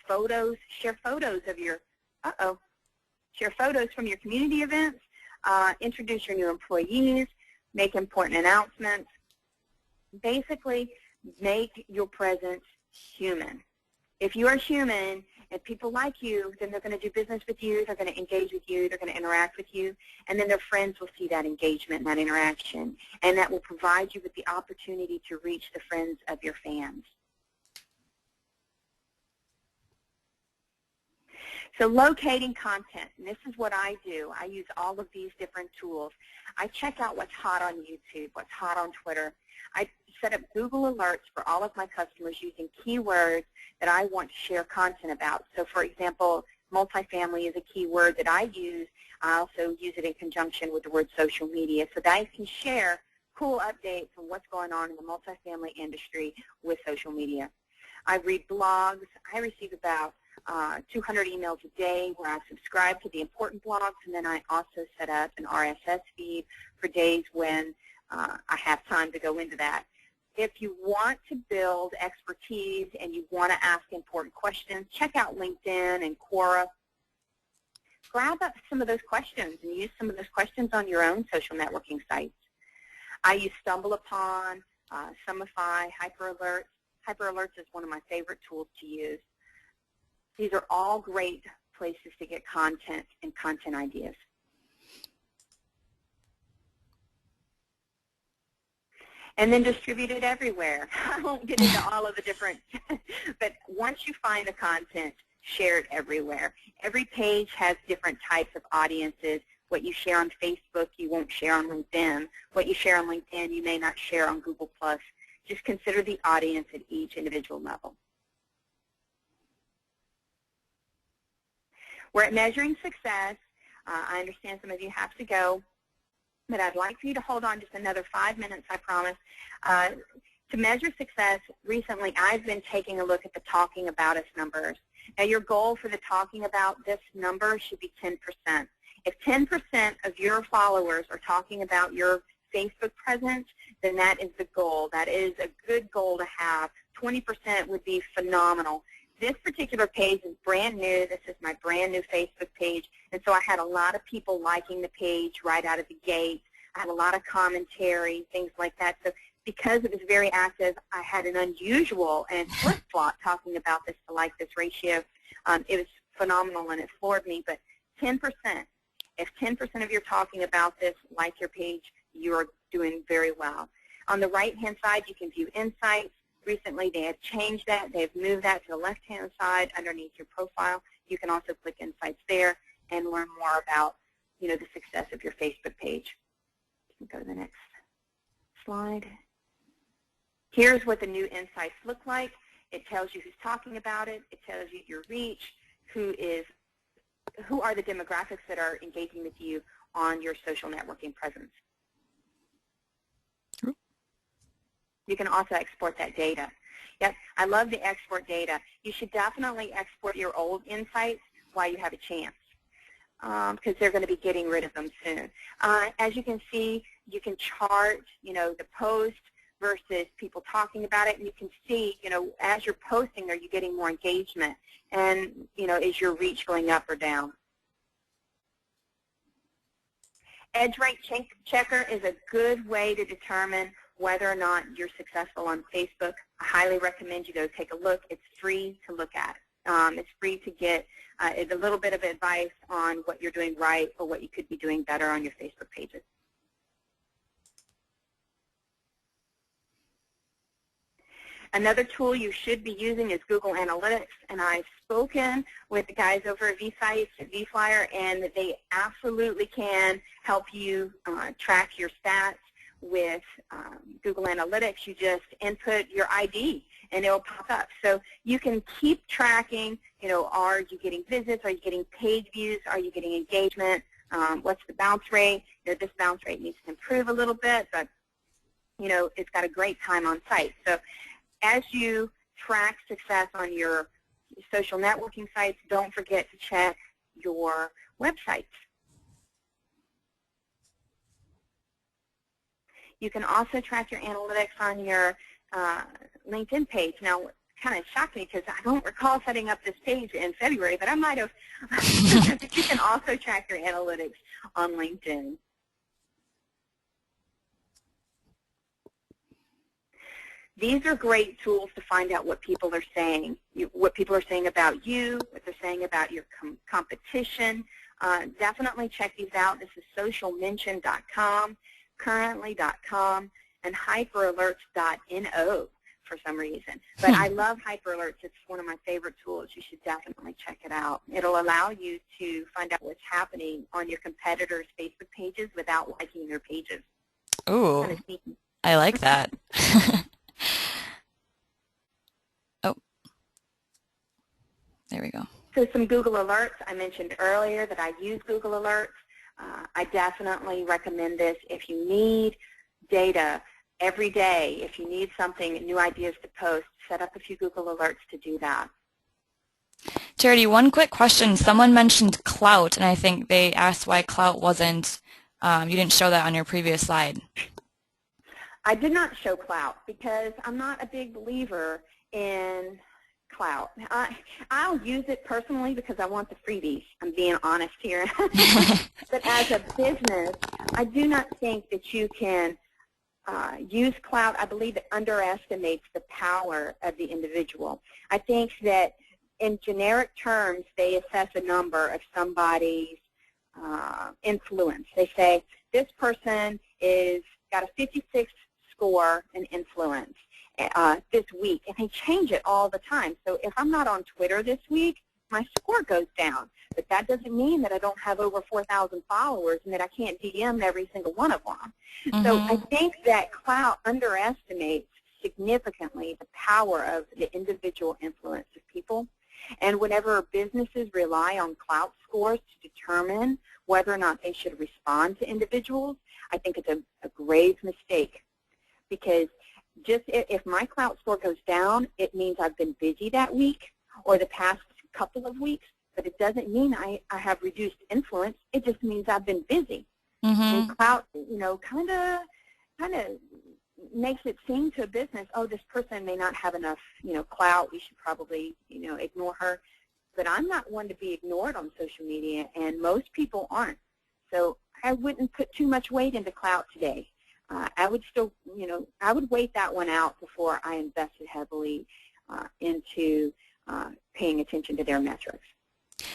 photos. Share photos of your share photos from your community events. Introduce your new employees. Make important announcements. Basically, make your presence human. If you are human and people like you, then they're going to do business with you, they're going to engage with you, they're going to interact with you, and then their friends will see that engagement, that interaction, and that will provide you with the opportunity to reach the friends of your fans. So locating content, and this is what I do. I use all of these different tools. I check out what's hot on YouTube, what's hot on Twitter. I set up Google alerts for all of my customers using keywords that I want to share content about. So for example, multifamily is a keyword that I use. I also use it in conjunction with the word social media so that I can share cool updates on what's going on in the multifamily industry with social media. I read blogs. I receive about 200 emails a day where I subscribe to the important blogs, and then I also set up an RSS feed for days when I have time to go into that. If you want to build expertise and you want to ask important questions, check out LinkedIn and Quora. Grab up some of those questions and use some of those questions on your own social networking sites. I use StumbleUpon, Sumify, HyperAlerts. HyperAlerts is one of my favorite tools to use. These are all great places to get content and content ideas. And then distribute it everywhere. I won't get into all of the different, but once you find the content, share it everywhere. Every page has different types of audiences. What you share on Facebook, you won't share on LinkedIn. What you share on LinkedIn, you may not share on Google+. Just consider the audience at each individual level. We're at measuring success. I understand some of you have to go, but I'd like for you to hold on just another 5 minutes, I promise. To measure success, recently I've been taking a look at the talking about us numbers. Now your goal for the talking about this number should be 10%. If 10% of your followers are talking about your Facebook presence, then that is the goal. That is a good goal to have. 20% would be phenomenal. This particular page is brand new. This is my brand new Facebook page, and so I had a lot of people liking the page right out of the gate. I had a lot of commentary, things like that. So because it was very active, I had an unusual and flip-flop talking about this to like-this ratio. It was phenomenal and it floored me, but 10%, if 10% of you are talking about this, like your page, you're doing very well. On the right-hand side, you can view insights. Recently, they have changed that. They've moved that to the left-hand side underneath your profile. You can also click insights there and learn more about, the success of your Facebook page. Go to the next slide. Here's what the new insights look like. It tells you who's talking about it. It tells you your reach, who are the demographics that are engaging with you on your social networking presence. You can also export that data. Yep, I love the export data. You should definitely export your old insights while you have a chance, because they're going to be getting rid of them soon. As you can see, you can chart, the post versus people talking about it, and you can see, as you're posting, are you getting more engagement, and, is your reach going up or down? Edge rate checker is a good way to determine whether or not you're successful on Facebook. I highly recommend you go take a look. It's free to look at. It's free to get a little bit of advice on what you're doing right or what you could be doing better on your Facebook pages. Another tool you should be using is Google Analytics, and I've spoken with the guys over at vFlyer, and they absolutely can help you track your stats with Google Analytics. You just input your ID, and it will pop up. So you can keep tracking, are you getting visits, are you getting page views, are you getting engagement, what's the bounce rate. This bounce rate needs to improve a little bit, but, it's got a great time on site. So as you track success on your social networking sites, don't forget to check your websites. You can also track your analytics on your LinkedIn page. Now, it kind of shocked me because I don't recall setting up this page in February, but I might have. But you can also track your analytics on LinkedIn. These are great tools to find out what people are saying, what people are saying about you, what they're saying about your competition. Definitely check these out. This is socialmention.com, currently.com, and hyperalerts.no for some reason. But I love HyperAlerts. It's one of my favorite tools. You should definitely check it out. It'll allow you to find out what's happening on your competitors' Facebook pages without liking their pages. Ooh, kind of sneaky. I like that. Oh, there we go. So some Google Alerts. I mentioned earlier that I use Google Alerts. I definitely recommend this if you need data every day. If you need something, new ideas to post, set up a few Google Alerts to do that. Charity, one quick question. Someone mentioned Clout, and I think they asked why Clout wasn't, you didn't show that on your previous slide. I did not show Clout because I'm not a big believer in Clout. I'll use it personally because I want the freebies. I'm being honest here. But as a business, I do not think that you can use Clout. I believe it underestimates the power of the individual. I think that in generic terms, they assess a number of somebody's influence. They say, this person is got a 56 score in influence this week, and they change it all the time. So if I'm not on Twitter this week, my score goes down. But that doesn't mean that I don't have over 4,000 followers and that I can't DM every single one of them. Mm-hmm. So I think that Clout underestimates significantly the power of the individual influence of people. And whenever businesses rely on Clout scores to determine whether or not they should respond to individuals, I think it's a grave mistake. Because just if my Clout score goes down, it means I've been busy that week or the past couple of weeks, but it doesn't mean I have reduced influence. It just means I've been busy. Mm-hmm. And Clout, kind of makes it seem to a business, oh, this person may not have enough, clout. We should probably, ignore her. But I'm not one to be ignored on social media, and most people aren't. So I wouldn't put too much weight into Clout today. I would still, I would wait that one out before I invested heavily into paying attention to their metrics.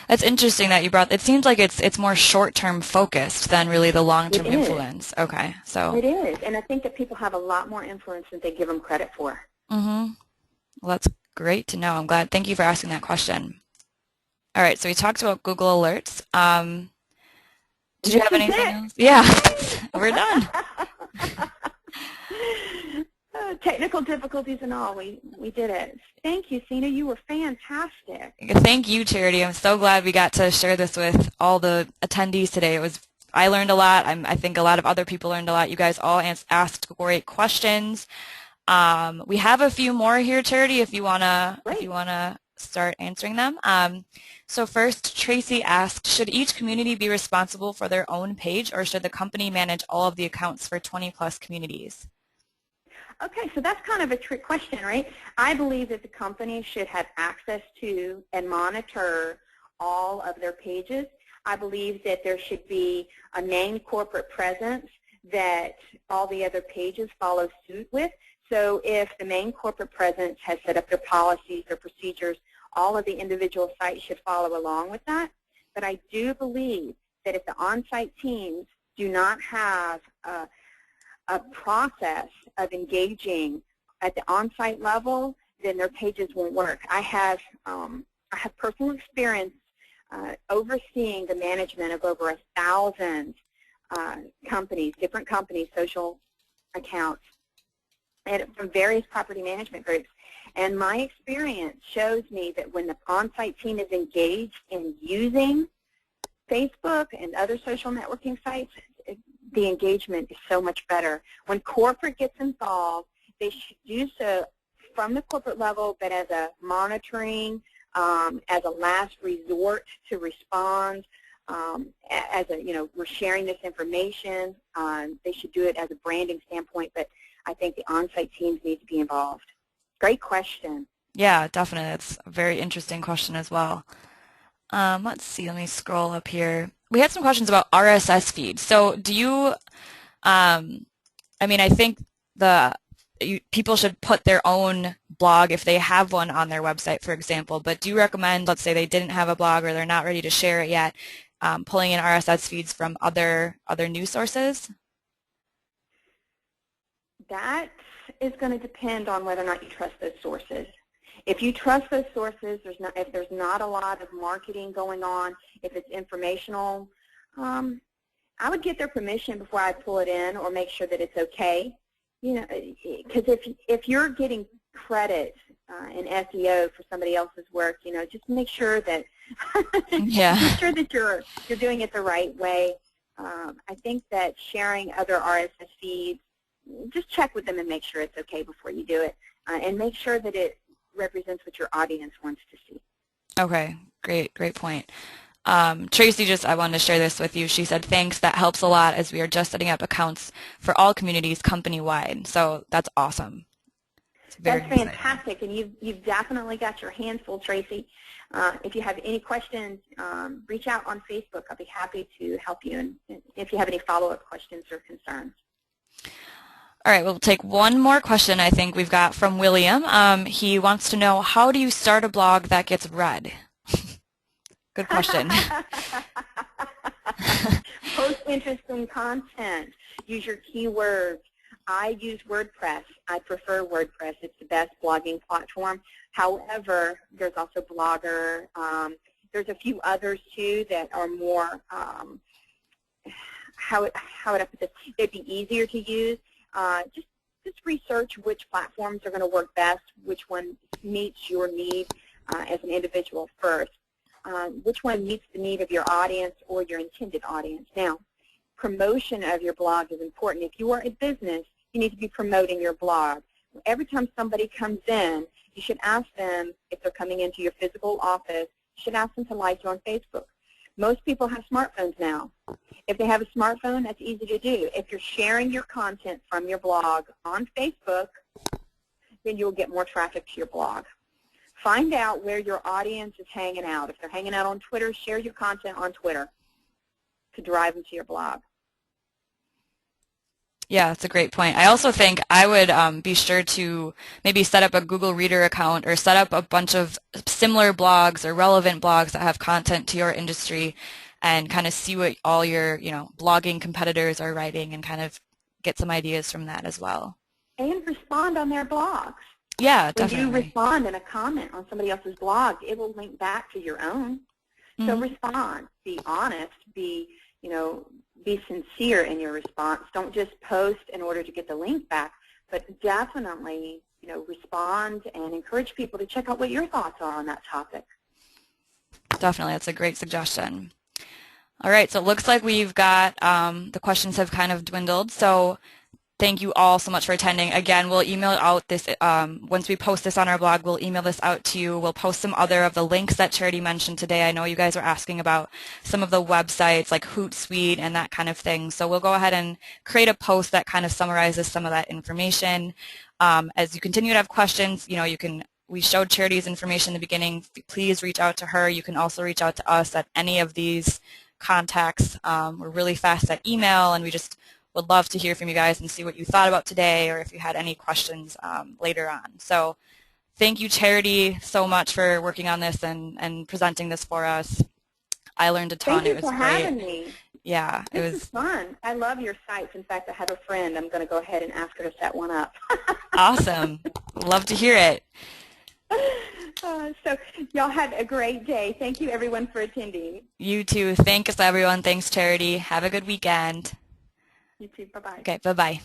That's interesting that you brought. It seems like it's more short-term focused than really the long-term It is. influence. Okay, so it is, and I think that people have a lot more influence than they give them credit for. Well, that's great to know. I'm glad. Thank you for asking that question. All right, so we talked about Google Alerts. Did you have anything else? Yeah, we're done. Technical difficulties and all, we did it. Thank you, Sina. You were fantastic. Thank you, Charity. I'm so glad we got to share this with all the attendees today. I learned a lot. I think a lot of other people learned a lot. You guys all asked great questions. We have a few more here, Charity, if you wanna start answering them. So first, Tracy asked, should each community be responsible for their own page, or should the company manage all of the accounts for 20+ communities? Okay, so that's kind of a trick question, right? I believe that the company should have access to and monitor all of their pages. I believe that there should be a main corporate presence that all the other pages follow suit with. So if the main corporate presence has set up their policies or procedures, all of the individual sites should follow along with that. But I do believe that if the on-site teams do not have a process of engaging at the on-site level, then their pages won't work. I have personal experience overseeing the management of over 1,000 companies, different companies, social accounts, and from various property management groups. And my experience shows me that when the on-site team is engaged in using Facebook and other social networking sites, the engagement is so much better. When corporate gets involved, they should do so from the corporate level, but as a monitoring, as a last resort to respond, as a, we're sharing this information. They should do it as a branding standpoint, but I think the on-site teams need to be involved. Great question. Yeah, definitely. That's a very interesting question as well. Let's see. Let me scroll up here. We had some questions about RSS feeds. So do you, I think people should put their own blog if they have one on their website, for example, but do you recommend, let's say they didn't have a blog or they're not ready to share it yet, pulling in RSS feeds from other news sources? That is going to depend on whether or not you trust those sources. If you trust those sources, if there's not a lot of marketing going on, if it's informational, I would get their permission before I pull it in or make sure that it's okay. Because if you're getting credit in SEO for somebody else's work, just make sure that make sure that you're doing it the right way. I think that sharing other RSS feeds, just check with them and make sure it's okay before you do it, and make sure that it represents what your audience wants to see. Okay, great point. Tracy, I wanted to share this with you. She said, thanks, that helps a lot as we are just setting up accounts for all communities company-wide. So that's awesome. That's fantastic, and you've definitely got your hands full, Tracy. If you have any questions, reach out on Facebook. I'll be happy to help you, and if you have any follow-up questions or concerns. All right, we'll take one more question I think we've got from William. He wants to know, how do you start a blog that gets read? Good question. Post interesting content. Use your keywords. I use WordPress. I prefer WordPress. It's the best blogging platform. However, there's also Blogger. There's a few others, too, that are more, how would I put this? They'd be easier to use. Just research which platforms are going to work best, which one meets your need as an individual first, which one meets the need of your audience or your intended audience. Now, promotion of your blog is important. If you are a business, you need to be promoting your blog. Every time somebody comes in, you should ask them, if they're coming into your physical office, you should ask them to like you on Facebook. Most people have smartphones now. If they have a smartphone, that's easy to do. If you're sharing your content from your blog on Facebook, then you'll get more traffic to your blog. Find out where your audience is hanging out. If they're hanging out on Twitter, share your content on Twitter to drive them to your blog. Yeah, that's a great point. I also think I would be sure to maybe set up a Google Reader account or set up a bunch of similar blogs or relevant blogs that have content to your industry and kind of see what all your, blogging competitors are writing and kind of get some ideas from that as well. And respond on their blogs. Yeah, When you definitely. respond in a comment on somebody else's blog, it will link back to your own. So Hmm. respond, be honest, be sincere in your response. Don't just post in order to get the link back, but definitely, respond and encourage people to check out what your thoughts are on that topic. Definitely, that's a great suggestion. All right, so it looks like we've got the questions have kind of dwindled. So thank you all so much for attending. Again, we'll email out this, once we post this on our blog, we'll email this out to you. We'll post some other of the links that Charity mentioned today. I know you guys were asking about some of the websites like Hootsuite and that kind of thing. So we'll go ahead and create a post that kind of summarizes some of that information. As you continue to have questions, we showed Charity's information in the beginning. Please reach out to her. You can also reach out to us at any of these contacts. We're really fast at email, and we just would love to hear from you guys and see what you thought about today or if you had any questions later on. So thank you, Charity, so much for working on this and presenting this for us. I learned a ton. Thank It you was for great. having me. Yeah, it This is was fun. I love your sites. In fact, I have a friend. I'm going to go ahead and ask her to set one up. awesome. Love to hear it. So y'all have a great day. Thank you, everyone, for attending. You too. Thanks, everyone. Thanks, Charity. Have a good weekend. You too. Bye-bye. Okay, bye-bye.